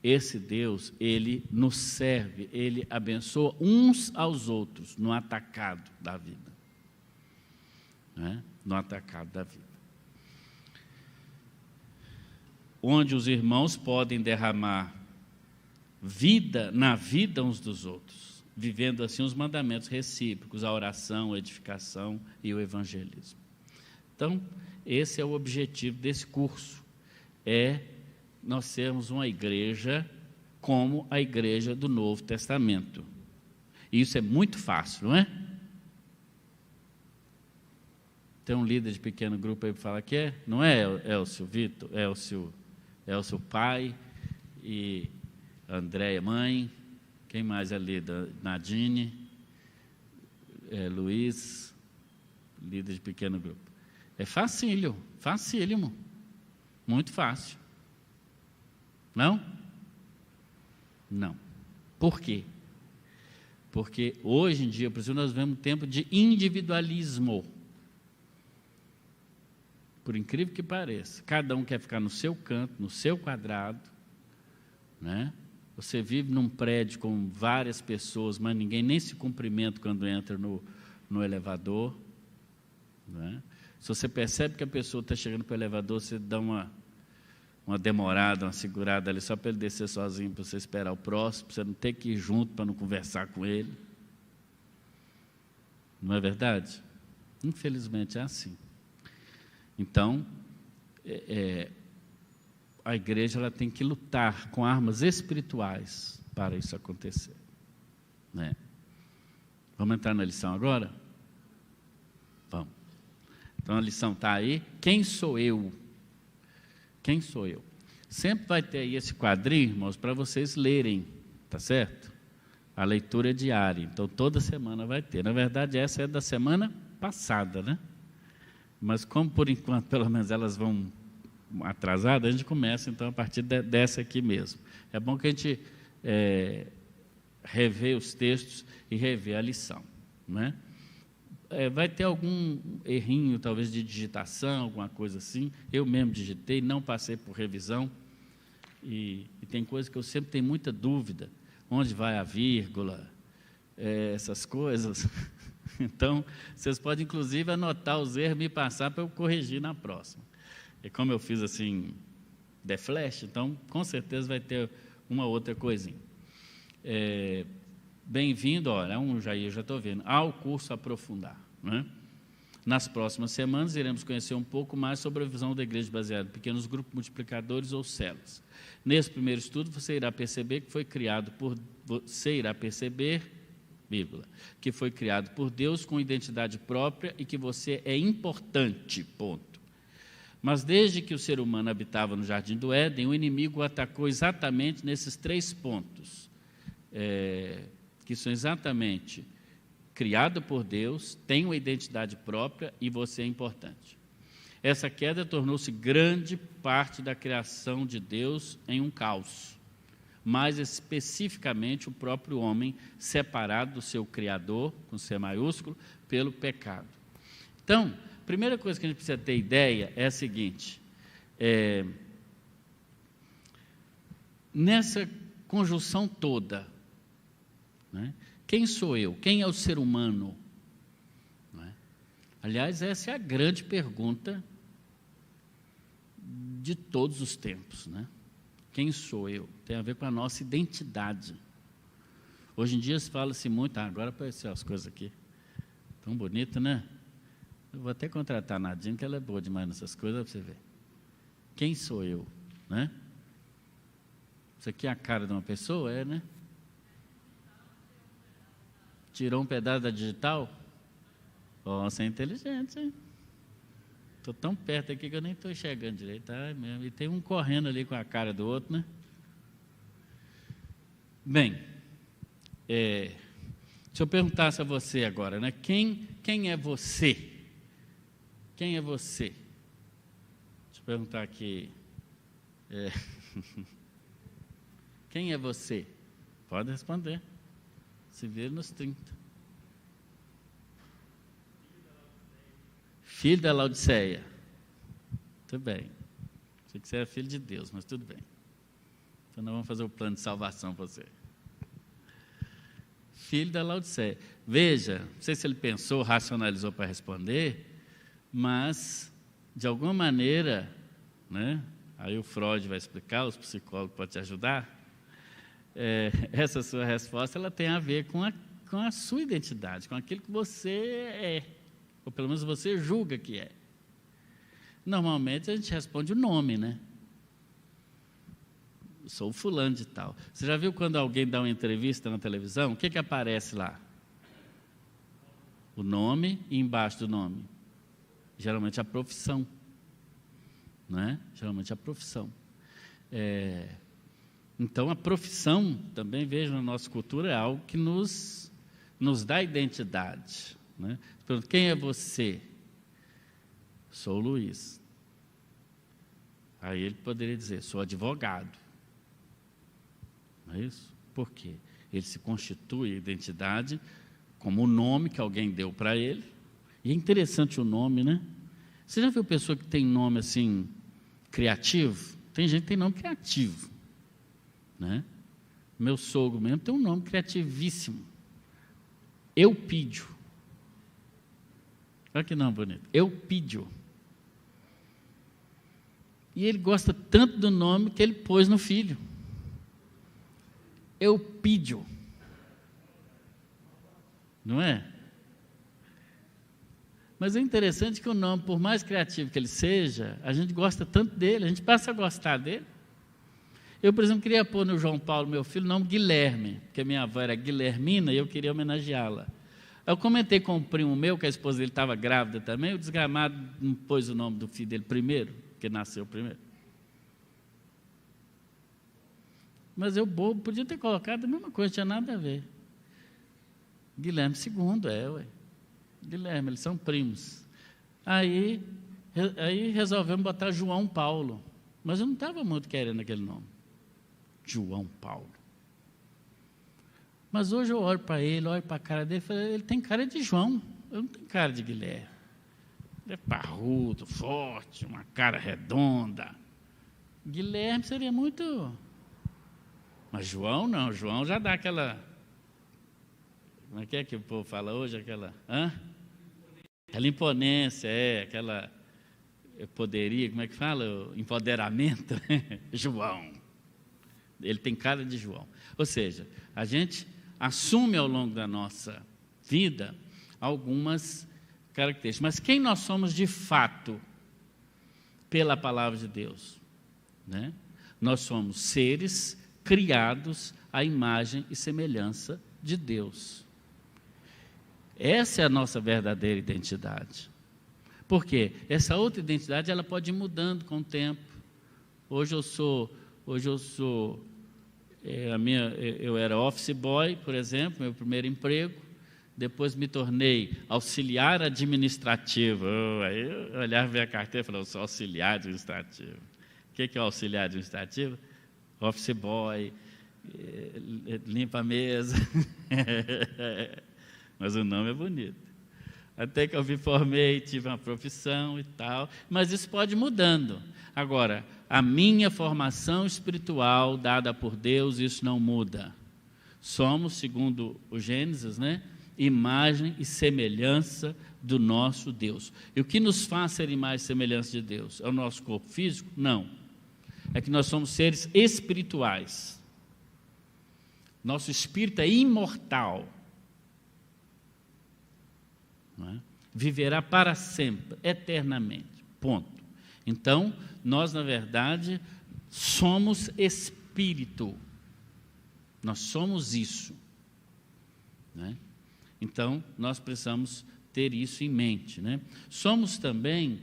esse Deus, Ele nos serve, Ele abençoa uns aos outros no atacado da vida. Não é? No atacado da vida. Onde os irmãos podem derramar vida na vida uns dos outros, vivendo assim os mandamentos recíprocos, a oração, a edificação e o evangelismo. Então, esse é o objetivo desse curso, é nós sermos uma igreja como a igreja do Novo Testamento. E isso é muito fácil, não é? Tem um líder de pequeno grupo aí que fala que é, não é, Elcio Vitor, Elcio pai e Andréia mãe, quem mais ali? Nadine, Luiz, líder de pequeno grupo. É facílimo, muito fácil. Não? Não. Por quê? Porque hoje em dia, por exemplo, nós vivemos um tempo de individualismo. Por incrível que pareça, cada um quer ficar no seu canto, no seu quadrado, né? Você vive num prédio com várias pessoas, mas ninguém nem se cumprimenta quando entra no elevador, né? Se você percebe que a pessoa está chegando para o elevador, você dá uma demorada, uma segurada ali, só para ele descer sozinho, para você esperar o próximo, para você não ter que ir junto para não conversar com ele. Não é verdade? Infelizmente é assim. Então, a igreja ela tem que lutar com armas espirituais para isso acontecer, né? Vamos entrar na lição agora? Vamos. Então a lição está aí. Quem sou eu? Quem sou eu? Sempre vai ter aí esse quadrinho, irmãos, para vocês lerem, tá certo? A leitura é diária, então toda semana vai ter. Na verdade, essa é da semana passada, né? Mas como por enquanto, pelo menos elas vão atrasadas, a gente começa então a partir dessa aqui mesmo. É bom que a gente rever os textos e rever a lição, né? Vai ter algum errinho, talvez de digitação, alguma coisa assim. Eu mesmo digitei, não passei por revisão, e tem coisas que eu sempre tenho muita dúvida, onde vai a vírgula, essas coisas. Então, vocês podem inclusive anotar os erros e me passar para eu corrigir na próxima. E como eu fiz assim, de flash, então com certeza vai ter uma outra coisinha. Bem-vindo, olha, eu já estou vendo, ao curso Aprofundar, né? Nas próximas semanas iremos conhecer um pouco mais sobre a visão da igreja baseada em pequenos grupos multiplicadores ou células. Nesse primeiro estudo você irá perceber que foi criado por que foi criado por Deus com identidade própria e que você é importante, ponto. Mas desde que o ser humano habitava no Jardim do Éden, o inimigo o atacou exatamente nesses 3 pontos, que são exatamente criado por Deus, tem uma identidade própria e você é importante. Essa queda tornou-se grande parte da criação de Deus em um caos, mais especificamente o próprio homem separado do seu Criador, com C maiúsculo, pelo pecado. Então, a primeira coisa que a gente precisa ter ideia é a seguinte: nessa conjunção toda, né, quem sou eu? Quem é o ser humano? Não é? Aliás, essa é a grande pergunta de todos os tempos, né? Quem sou eu? Tem a ver com a nossa identidade. Hoje em dia se fala-se muito, agora apareceu as coisas aqui, tão bonito, né? Eu vou até contratar a Nadine, que ela é boa demais nessas coisas, para você ver. Quem sou eu? Né? Isso aqui é a cara de uma pessoa, né? Tirou um pedaço da digital? Ó, você é inteligente, hein? Estou tão perto aqui que eu nem estou enxergando direito. Ai, mesmo. E tem um correndo ali com a cara do outro, né? Bem, se eu perguntasse a você agora, né? Quem é você? Quem é você? Deixa eu perguntar aqui. Quem é você? Pode responder. Se vira nos 30. Filho da Laodiceia. Tudo bem. Achei que você era filho de Deus, mas tudo bem. Então nós vamos fazer o plano de salvação para você. Filho da Laodiceia. Veja, não sei se ele pensou, racionalizou para responder, mas, de alguma maneira, né, aí o Freud vai explicar, os psicólogos podem te ajudar, essa sua resposta ela tem a ver com a sua identidade, com aquilo que você é, ou pelo menos você julga que é. Normalmente a gente responde o nome, né? Sou fulano de tal. Você já viu quando alguém dá uma entrevista na televisão, o que aparece lá? O nome e embaixo do nome. Geralmente a profissão, né? Geralmente a profissão. Então a profissão, também vejo na nossa cultura, é algo que nos dá identidade, né? Quem é você? Sou o Luiz. Aí ele poderia dizer, sou advogado. Não é isso? Por quê? Ele se constitui a identidade como o nome que alguém deu para ele. E é interessante o nome, né? Você já viu pessoa que tem nome assim, criativo? Tem gente que tem nome criativo, né? Meu sogro mesmo tem um nome criativíssimo. Eupídio. Olha que nome bonito. Eupídio. E ele gosta tanto do nome que ele pôs no filho. Eupídio. Não é? Mas é interessante que o nome, por mais criativo que ele seja, a gente gosta tanto dele, a gente passa a gostar dele. Eu, por exemplo, queria pôr no João Paulo, meu filho, o nome Guilherme, porque minha avó era Guilhermina e eu queria homenageá-la. Eu comentei com um primo meu, que a esposa dele estava grávida também, o desgramado não pôs o nome do filho dele primeiro, porque nasceu primeiro. Mas eu, bobo, podia ter colocado a mesma coisa, não tinha nada a ver. Guilherme II, ué. Guilherme, eles são primos. Aí resolvemos botar João Paulo, mas eu não estava muito querendo aquele nome. João Paulo. Mas hoje eu olho para ele, olho para a cara dele e falo, ele tem cara de João, eu não tenho cara de Guilherme. Ele é parrudo, forte, uma cara redonda. Guilherme seria muito... Mas João não, João já dá aquela... Como é que o povo fala hoje? Aquela imponência, aquela poderia, como é que fala? O empoderamento, né? João. Ele tem cara de João. Ou seja, a gente assume ao longo da nossa vida algumas características. Mas quem nós somos de fato pela palavra de Deus? Né? Nós somos seres criados à imagem e semelhança de Deus. Essa é a nossa verdadeira identidade. Por quê? Essa outra identidade ela pode ir mudando com o tempo. Hoje eu era office boy, por exemplo, meu primeiro emprego. depois me tornei auxiliar administrativo. Aí eu olhava minha carteira e falava, eu sou auxiliar administrativo. O que é auxiliar administrativo? Office boy, limpa a mesa. Mas o nome é bonito. Até que eu me formei, tive uma profissão e tal, mas isso pode ir mudando. Agora, a minha formação espiritual dada por Deus, isso não muda. Somos, segundo o Gênesis, né, imagem e semelhança do nosso Deus. E o que nos faz ser imagem e semelhança de Deus? É o nosso corpo físico? Não. É que nós somos seres espirituais. Nosso espírito é imortal. Não é? Viverá para sempre, eternamente. Ponto. Então, nós, na verdade, somos espírito. Nós somos isso. Né? Então, nós precisamos ter isso em mente. Né? Somos também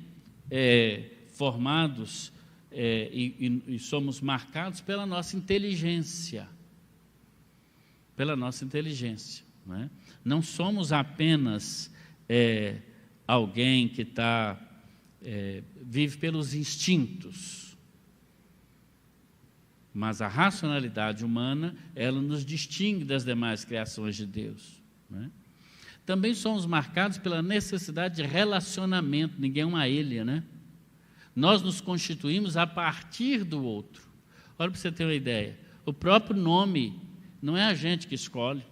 formados e somos marcados pela nossa inteligência. Pela nossa inteligência. Né? Não somos apenas alguém que vive pelos instintos, mas a racionalidade humana, ela nos distingue das demais criações de Deus. Né? Também somos marcados pela necessidade de relacionamento, ninguém é uma ilha, né? Nós nos constituímos a partir do outro. Olha para você ter uma ideia, o próprio nome não é a gente que escolhe.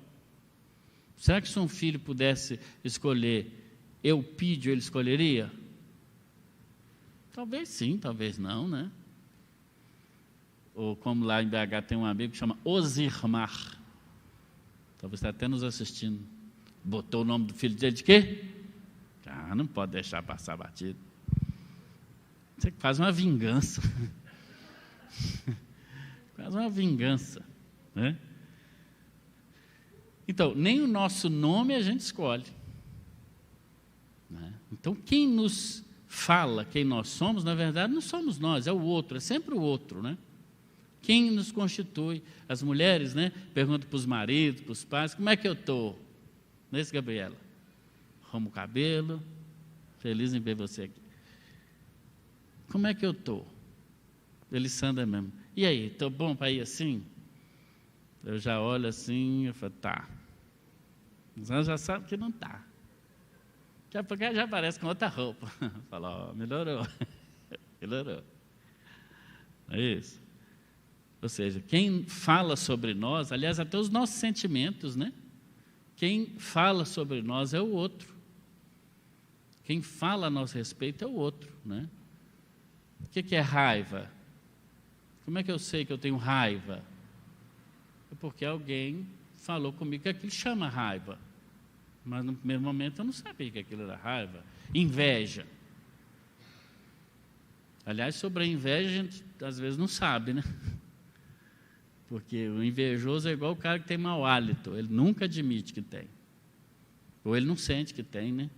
Será que se um filho pudesse escolher Eupídio, ele escolheria? Talvez sim, talvez não, né? Ou como lá em BH tem um amigo que chama Osirmar. Talvez está até nos assistindo. Botou o nome do filho dele de quê? Ah, não pode deixar passar batido. Você faz uma vingança. Faz uma vingança, né? Então, nem o nosso nome a gente escolhe. Né? Então, quem nos fala quem nós somos, na verdade, não somos nós, é o outro, é sempre o outro, né? Quem nos constitui? As mulheres, né? Perguntam para os maridos, para os pais, como é que eu estou? Não é isso, Gabriela? Arrumo o cabelo, feliz em ver você aqui. Como é que eu estou? Elisandra mesmo. E aí, estou bom para ir assim? Eu já olho assim, eu falo, tá. Mas ela já sabe que não está. Daqui a pouco ela já aparece com outra roupa. Fala, ó, melhorou. Melhorou. É isso. Ou seja, quem fala sobre nós, aliás, até os nossos sentimentos, né? Quem fala sobre nós é o outro. Quem fala a nosso respeito é o outro, né? O que é raiva? Como é que eu sei que eu tenho raiva? É porque alguém falou comigo que aquilo chama raiva. Mas no primeiro momento eu não sabia que aquilo era raiva. Inveja. Aliás, sobre a inveja a gente às vezes não sabe, né? Porque o invejoso é igual o cara que tem mau hálito. Ele nunca admite que tem. Ou ele não sente que tem, né?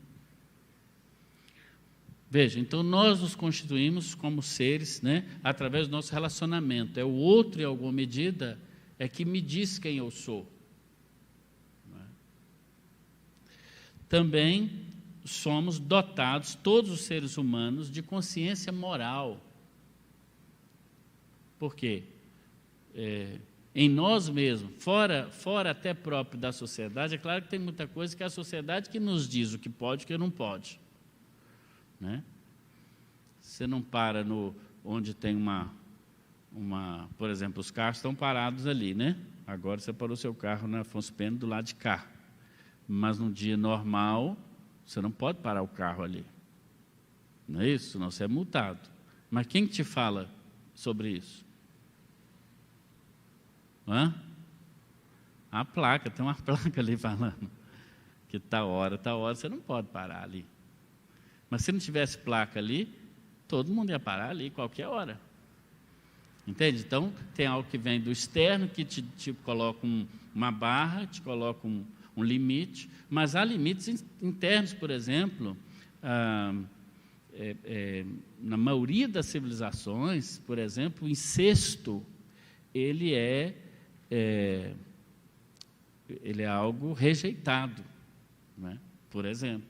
Veja, então nós nos constituímos como seres, né, através do nosso relacionamento. É o outro, em alguma medida, é que me diz quem eu sou. Também somos dotados, todos os seres humanos, de consciência moral. Por quê? Em nós mesmos, fora até próprio da sociedade, é claro que tem muita coisa que é a sociedade que nos diz o que pode e o que não pode. Né? Você não para onde tem por exemplo, os carros estão parados ali, né? Agora você parou seu carro na Afonso Pena do lado de cá. Mas num dia normal, você não pode parar o carro ali. Não é isso? Senão você é multado. Mas quem te fala sobre isso? Hã? A placa, tem uma placa ali falando que tal hora você não pode parar ali. Mas se não tivesse placa ali, todo mundo ia parar ali, qualquer hora. Entende? Então, tem algo que vem do externo, que te coloca uma barra, te coloca um limite, mas há limites internos, por exemplo, na maioria das civilizações, por exemplo, o incesto, ele é algo rejeitado. não é? Por exemplo.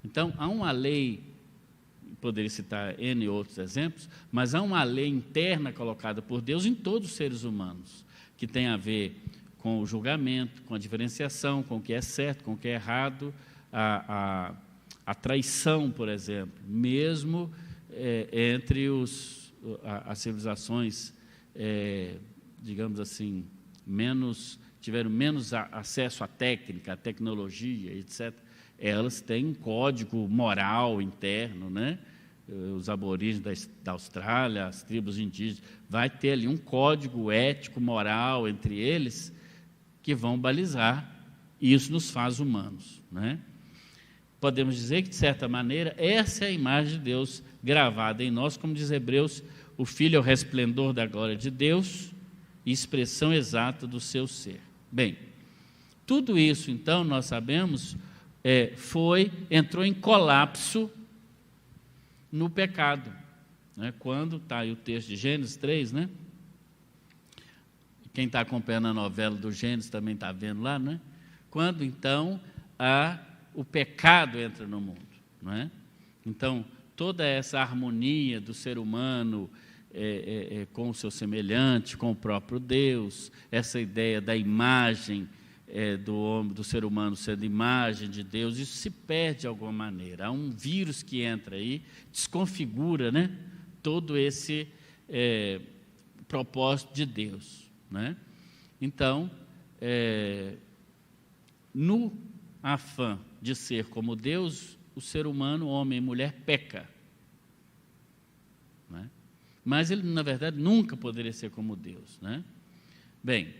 Então, há uma lei, poderia citar N outros exemplos, mas há uma lei interna colocada por Deus em todos os seres humanos, que tem a ver com o julgamento, com a diferenciação, com o que é certo, com o que é errado, a traição, por exemplo, mesmo entre as civilizações, digamos assim, tiveram menos acesso à técnica, à tecnologia, etc., elas têm um código moral interno, né? Os aborígenes da Austrália, as tribos indígenas, vai ter ali um código ético, moral entre eles, que vão balizar, e isso nos faz humanos, né? Podemos dizer que, de certa maneira, essa é a imagem de Deus gravada em nós, como diz Hebreus, o Filho é o resplendor da glória de Deus e expressão exata do seu ser. Bem, tudo isso, então, nós sabemos, entrou em colapso no pecado, né? Quando está aí o texto de Gênesis 3, né? Quem está acompanhando a novela do Gênesis também está vendo lá, né? Quando, então, o pecado entra no mundo, não é? Então, toda essa harmonia do ser humano com o seu semelhante, com o próprio Deus, essa ideia da imagem do ser humano sendo imagem de Deus, isso se perde de alguma maneira. Há um vírus que entra aí, desconfigura, né, todo esse propósito de Deus, né? Então, no afã de ser como Deus, o ser humano, homem e mulher, peca, né? Mas ele, na verdade, nunca poderia ser como Deus, né? Bem,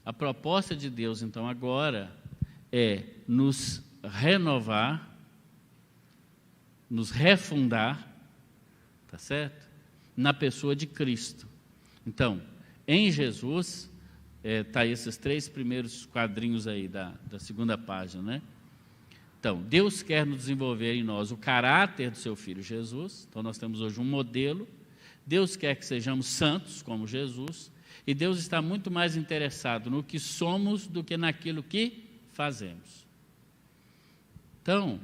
a proposta de Deus, então, agora é nos renovar, nos refundar, tá certo? Na pessoa de Cristo. Então, em Jesus, tá esses 3 primeiros quadrinhos aí da segunda página, né? Então, Deus quer nos desenvolver em nós o caráter do seu Filho Jesus. Então, nós temos hoje um modelo. Deus quer que sejamos santos, como Jesus. E Deus está muito mais interessado no que somos do que naquilo que fazemos. Então,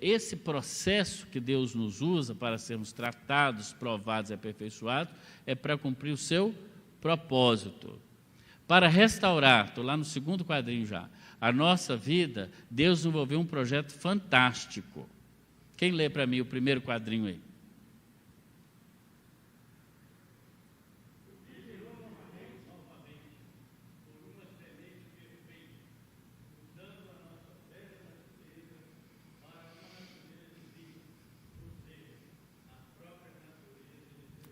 esse processo que Deus nos usa para sermos tratados, provados e aperfeiçoados, é para cumprir o seu propósito. Para restaurar, estou lá no segundo quadrinho já, a nossa vida, Deus desenvolveu um projeto fantástico. Quem lê para mim o primeiro quadrinho aí?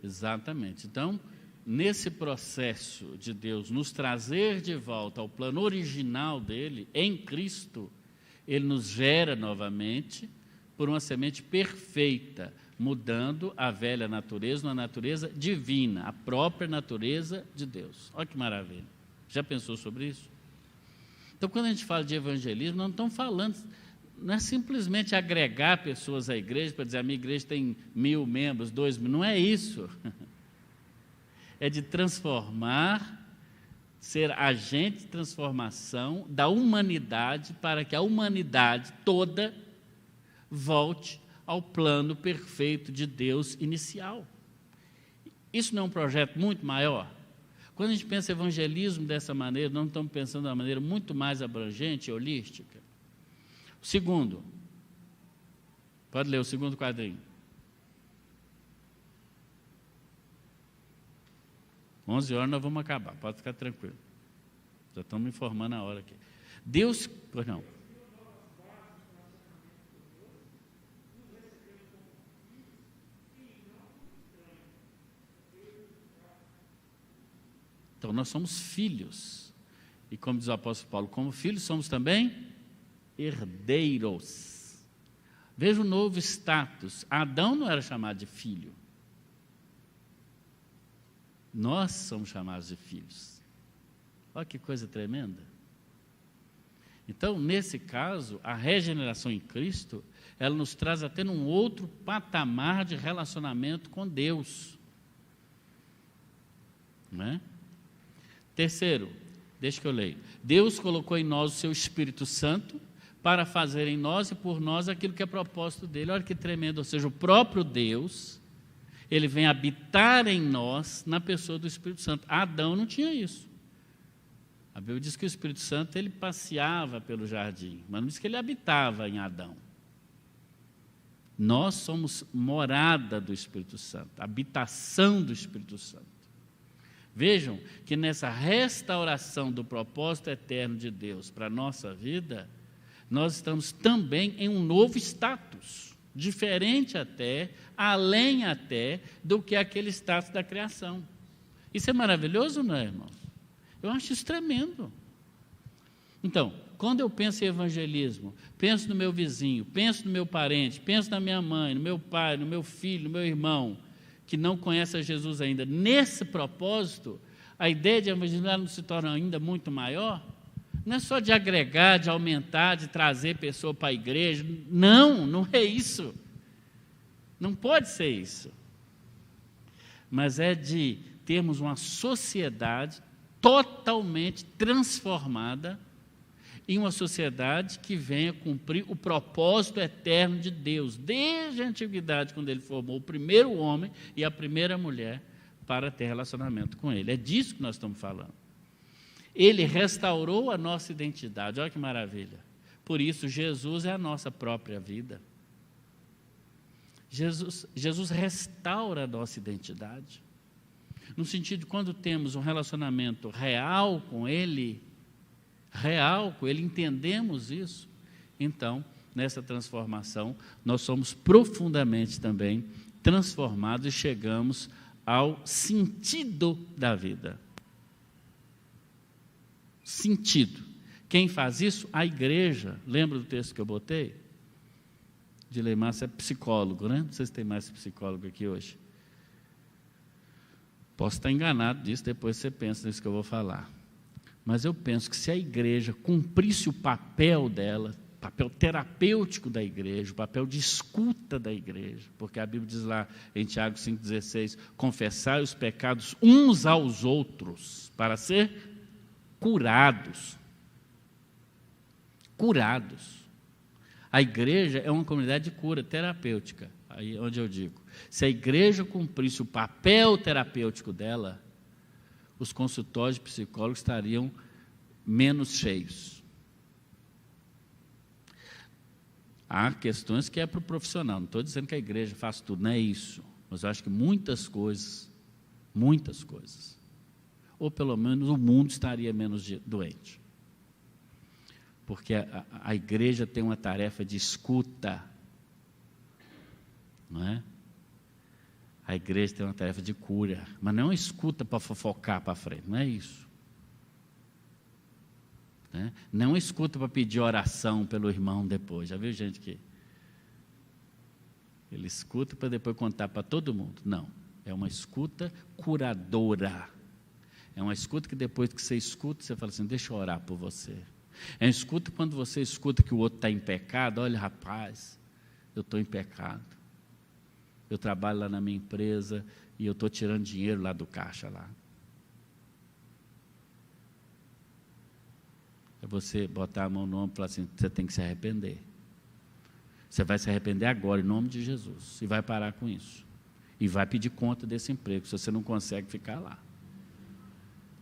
Exatamente. Então, nesse processo de Deus nos trazer de volta ao plano original dele, em Cristo, ele nos gera novamente por uma semente perfeita, mudando a velha natureza numa natureza divina, a própria natureza de Deus. Olha que maravilha. Já pensou sobre isso? Então, quando a gente fala de evangelismo, nós não estamos falando, não é simplesmente agregar pessoas à igreja para dizer, a minha igreja tem 1.000 membros, 2.000, não é isso. É de transformar, ser agente de transformação da humanidade para que a humanidade toda volte ao plano perfeito de Deus inicial. Isso não é um projeto muito maior? Quando a gente pensa evangelismo dessa maneira, nós estamos pensando de uma maneira muito mais abrangente e holística. O segundo, pode ler o segundo quadrinho. 11 horas nós vamos acabar, pode ficar tranquilo. Já estamos informando a hora aqui. Deus, pois não. Então, nós somos filhos. E como diz o apóstolo Paulo, como filhos somos também herdeiros. Veja o novo status. Adão não era chamado de filho. Nós somos chamados de filhos. Olha que coisa tremenda. Então, nesse caso, a regeneração em Cristo, ela nos traz até num outro patamar de relacionamento com Deus. Não é? Terceiro, deixa que eu leio. Deus colocou em nós o seu Espírito Santo para fazer em nós e por nós aquilo que é propósito dele. Olha que tremendo, ou seja, o próprio Deus, ele vem habitar em nós na pessoa do Espírito Santo. Adão não tinha isso. A Bíblia diz que o Espírito Santo ele passeava pelo jardim, mas não diz que ele habitava em Adão. Nós somos morada do Espírito Santo, habitação do Espírito Santo. Vejam que nessa restauração do propósito eterno de Deus para a nossa vida, nós estamos também em um novo status, diferente até, além até, do que aquele status da criação. Isso é maravilhoso, não é, irmão? Eu acho isso tremendo. Então, quando eu penso em evangelismo, penso no meu vizinho, penso no meu parente, penso na minha mãe, no meu pai, no meu filho, no meu irmão, que não conhece a Jesus ainda, nesse propósito, a ideia de evangelismo não se torna ainda muito maior. Não é só de agregar, de aumentar, de trazer pessoa para a igreja. Não, não é isso. Não pode ser isso. Mas é de termos uma sociedade totalmente transformada em uma sociedade que venha cumprir o propósito eterno de Deus, desde a antiguidade, quando ele formou o primeiro homem e a primeira mulher para ter relacionamento com ele. É disso que nós estamos falando. Ele restaurou a nossa identidade, olha que maravilha. Por isso, Jesus é a nossa própria vida. Jesus restaura a nossa identidade. No sentido de quando temos um relacionamento real com Ele, entendemos isso. Então, nessa transformação, nós somos profundamente também transformados e chegamos ao sentido da vida. Sentido. Quem faz isso? A igreja. Lembra do texto que eu botei? Dilei Massa é psicólogo, né? Não sei se tem mais psicólogo aqui hoje. Posso estar enganado disso, depois você pensa nisso que eu vou falar. Mas eu penso que se a igreja cumprisse o papel dela, o papel terapêutico da igreja, o papel de escuta da igreja, porque a Bíblia diz lá em Tiago 5,16, confessai os pecados uns aos outros, para ser curados. Curados. A igreja é uma comunidade de cura terapêutica. Aí é onde eu digo, se a igreja cumprisse o papel terapêutico dela, os consultórios de psicólogos estariam menos cheios. Há questões que é para o profissional, não estou dizendo que a igreja faz tudo, não é isso, mas eu acho que muitas coisas, ou pelo menos o mundo estaria menos doente. Porque a igreja tem uma tarefa de escuta, não é? A igreja tem uma tarefa de cura, mas não escuta para fofocar para frente, não é isso. Né? Não escuta para pedir oração pelo irmão depois, já viu gente que ele escuta para depois contar para todo mundo? Não, é uma escuta curadora, é uma escuta que depois que você escuta, você fala assim, deixa eu orar por você. É uma escuta quando você escuta que o outro está em pecado, olha rapaz, eu estou em pecado. Eu trabalho lá na minha empresa e eu estou tirando dinheiro lá do caixa lá. É você botar a mão no ombro e falar assim, você tem que se arrepender. Você vai se arrepender agora, em nome de Jesus. E vai parar com isso. E vai pedir conta desse emprego, se você não consegue ficar lá.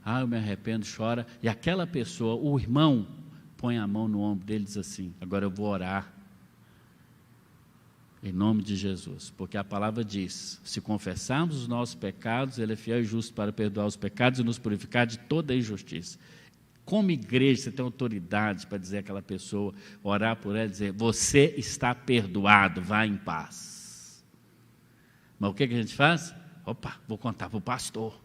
Ah, eu me arrependo, chora. E aquela pessoa, o irmão, põe a mão no ombro dele e diz assim, agora eu vou orar. Em nome de Jesus, porque a palavra diz, se confessarmos os nossos pecados, Ele é fiel e justo para perdoar os pecados e nos purificar de toda injustiça. Como igreja, você tem autoridade para dizer àquela pessoa, orar por ela e dizer, você está perdoado, vá em paz. Mas o que a gente faz? Opa, vou contar para o pastor.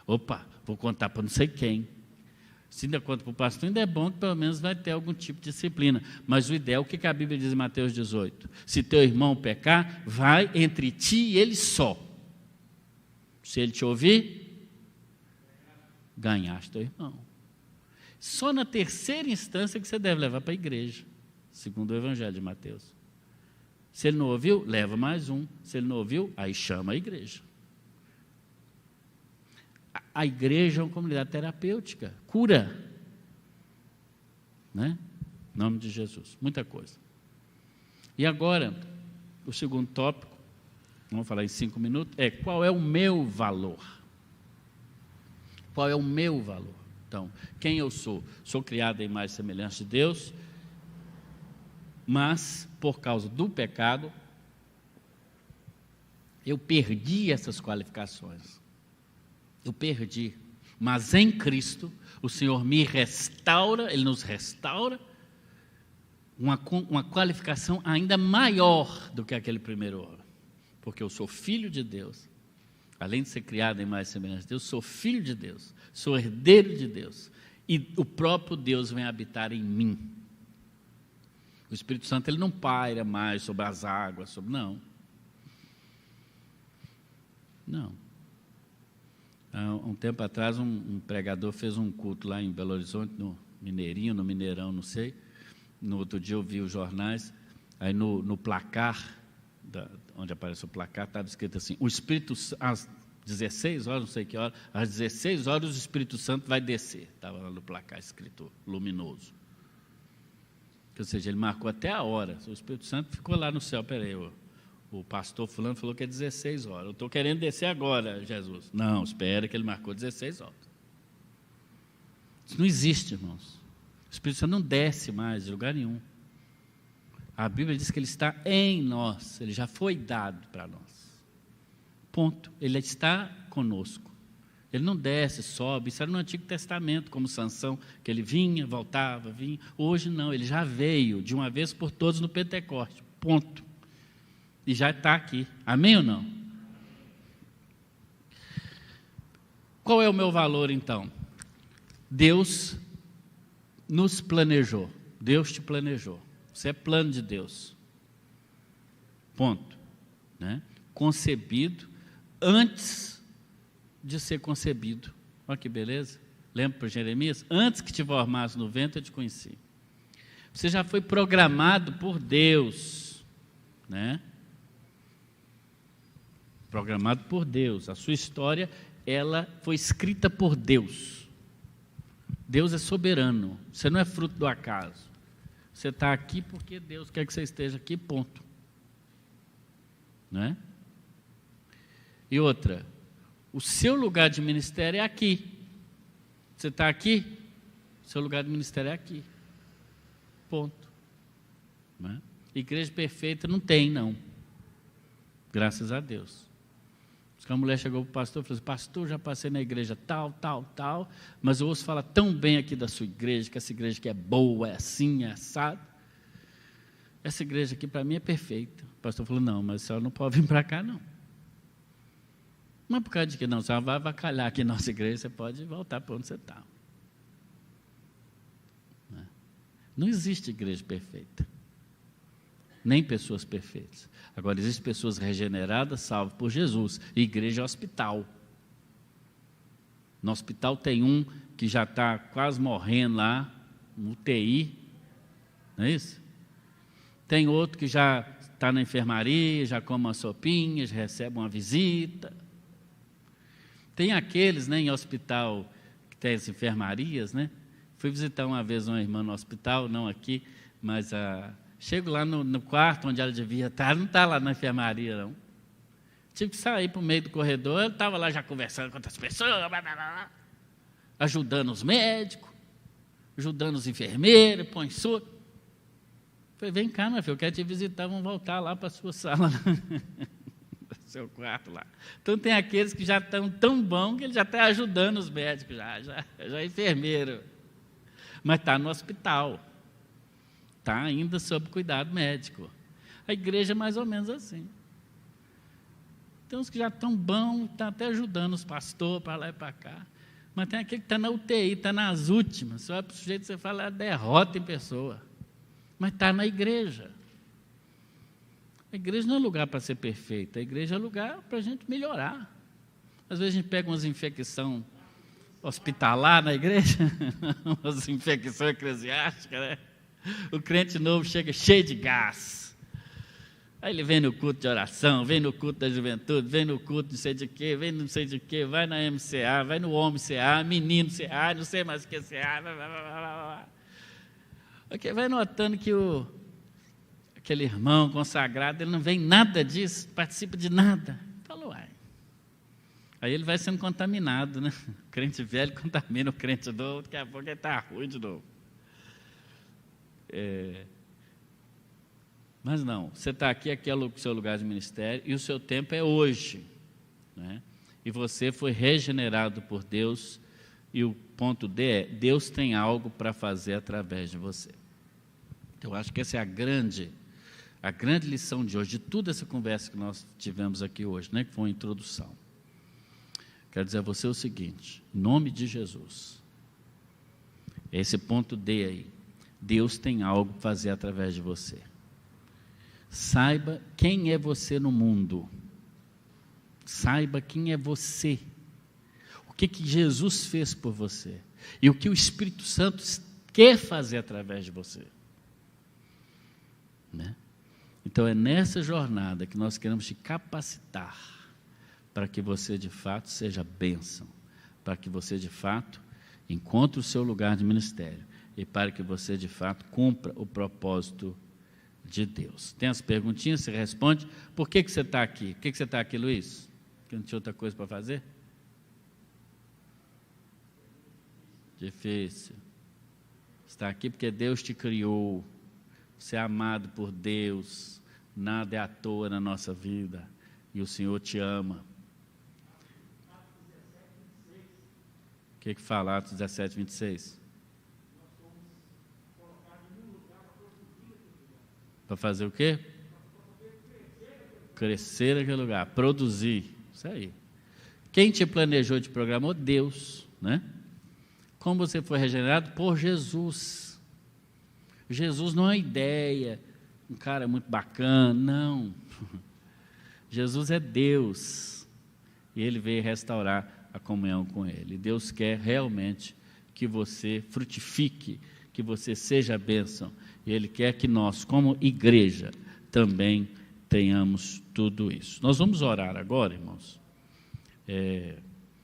Opa, vou contar para não sei quem. Se ainda conta para o pastor, ainda é bom que pelo menos vai ter algum tipo de disciplina. Mas o ideal, o que a Bíblia diz em Mateus 18? Se teu irmão pecar, vai entre ti e ele só. Se ele te ouvir, ganhaste teu irmão. Só na terceira instância que você deve levar para a igreja, segundo o Evangelho de Mateus. Se ele não ouviu, leva mais um. Se ele não ouviu, aí chama a igreja. A igreja é uma comunidade terapêutica, cura. né? Em nome de Jesus, muita coisa. E agora, o segundo tópico, vamos falar em 5 minutos, é qual é o meu valor? Qual é o meu valor? Então, quem eu sou? Sou criado em imagem e semelhança de Deus, mas, por causa do pecado, eu perdi essas qualificações. Eu perdi. Mas em Cristo, o Senhor me restaura, Ele nos restaura, uma qualificação ainda maior do que aquele primeiro homem. Porque eu sou filho de Deus. Além de ser criado em imagem e semelhança de Deus, sou filho de Deus, sou herdeiro de Deus. E o próprio Deus vem habitar em mim. O Espírito Santo, ele não paira mais sobre as águas, não. Não. Há um tempo atrás, um pregador fez um culto lá em Belo Horizonte, no Mineirinho, no Mineirão, não sei. No outro dia eu vi os jornais, aí no placar, onde aparece o placar, estava escrito assim, o Espírito Santo, às 16 horas, não sei que hora, às 16 horas o Espírito Santo vai descer. Estava lá no placar escrito, luminoso. Ou seja, ele marcou até a hora. O Espírito Santo ficou lá no céu. Peraí, o pastor fulano falou que é 16 horas. Eu estou querendo descer agora, Jesus. Não, espera que ele marcou 16 horas. Isso não existe, irmãos. O Espírito Santo não desce mais de lugar nenhum. A Bíblia diz que ele está em nós. Ele já foi dado para nós. Ponto. Ele está conosco. Ele não desce, sobe. Isso era no Antigo Testamento, como Sansão, que ele vinha, voltava, vinha. Hoje não, ele já veio de uma vez por todas no Pentecoste. Ponto. E já está aqui. Amém ou não? Qual é o meu valor, então? Deus nos planejou. Deus te planejou. Você é plano de Deus. Ponto. Né? Concebido antes de ser concebido. Olha que beleza. Lembra para Jeremias? Antes que te formasse no ventre, eu te conheci. Você já foi programado por Deus. Né? Programado por Deus. A sua história, ela foi escrita por Deus. Deus é soberano. Você não é fruto do acaso. Você está aqui porque Deus quer que você esteja aqui, ponto. Não é? E outra, o seu lugar de ministério é aqui. Você está aqui, seu lugar de ministério é aqui. Ponto. Não é? Igreja perfeita não tem, não. Graças a Deus. A mulher chegou para o pastor e falou assim, pastor, já passei na igreja tal, mas eu ouço falar tão bem aqui da sua igreja, que essa igreja aqui é boa, é assim, é assado. Essa igreja aqui para mim é perfeita. O pastor falou, não, mas a senhora não pode vir para cá, não. Mas por causa de que não? A senhora vai avacalhar aqui na nossa igreja, você pode voltar para onde você está. Não existe igreja perfeita. Nem pessoas perfeitas. Agora, existem pessoas regeneradas, salvas por Jesus. E igreja é hospital. No hospital tem um que já está quase morrendo lá, no UTI. Não é isso? Tem outro que já está na enfermaria, já come uma sopinha, já recebe uma visita. Tem aqueles, né, em hospital que tem as enfermarias, né? Fui visitar uma vez uma irmã no hospital, não aqui, mas chego lá no quarto onde ela devia estar, não está lá na enfermaria, não. Tive que sair para o meio do corredor, ela estava lá já conversando com outras pessoas, ajudando os médicos, ajudando os enfermeiros, põe sua. Falei, vem cá, meu filho, eu quero te visitar, vamos voltar lá para a sua sala, seu quarto lá. Então tem aqueles que já estão tão bom que ele já está ajudando os médicos, já é enfermeiro, mas está no hospital. Está ainda sob cuidado médico. A igreja é mais ou menos assim. Tem uns que já estão bons, estão até ajudando os pastores para lá e para cá. Mas tem aquele que está na UTI, está nas últimas. Você olha para o sujeito e você fala, derrota em pessoa. Mas está na igreja. A igreja não é lugar para ser perfeita. A igreja é lugar para a gente melhorar. Às vezes a gente pega umas infecções hospitalar na igreja, umas infecções eclesiásticas, né? O crente novo chega cheio de gás. Aí ele vem no culto de oração, vem no culto da juventude, vem no culto não sei de quê, vem não sei de quê, vai na MCA, vai no homem CA, menino CA, não sei mais o que CA. Blá, blá, blá, blá. Porque vai notando que aquele irmão consagrado, ele não vê nada disso, participa de nada. Falou, uai. Aí ele vai sendo contaminado, né? O crente velho contamina o crente novo, daqui a pouco ele está ruim de novo. Mas não, você está aqui, aqui é o seu lugar de ministério, e o seu tempo é hoje, né? E você foi regenerado por Deus, e o ponto D é, Deus tem algo para fazer através de você. Então, eu acho que essa é a grande lição de hoje, de toda essa conversa que nós tivemos aqui hoje, né? Que foi uma introdução. Quero dizer a você o seguinte, em nome de Jesus, esse ponto D aí, Deus tem algo para fazer através de você. Saiba quem é você no mundo. Saiba quem é você. O que Jesus fez por você. E o que o Espírito Santo quer fazer através de você. Né? Então é nessa jornada que nós queremos te capacitar para que você de fato seja bênção. Para que você de fato encontre o seu lugar de ministério. E para que você de fato cumpra o propósito de Deus. Tem as perguntinhas, você responde. Por que você está aqui? Por que você está aqui, Luiz? Porque não tinha outra coisa para fazer? Difícil. Está aqui porque Deus te criou. Você é amado por Deus. Nada é à toa na nossa vida. E o Senhor te ama. O que fala Atos 17, 26? Para fazer o quê? Crescer naquele lugar, produzir, isso aí. Quem te planejou, te programou? Deus, né? Como você foi regenerado? Por Jesus. Jesus não é uma ideia, um cara muito bacana, não. Jesus é Deus, e Ele veio restaurar a comunhão com Ele. Deus quer realmente que você frutifique, que você seja bênção, e Ele quer que nós, como igreja, também tenhamos tudo isso. Nós vamos orar agora, irmãos.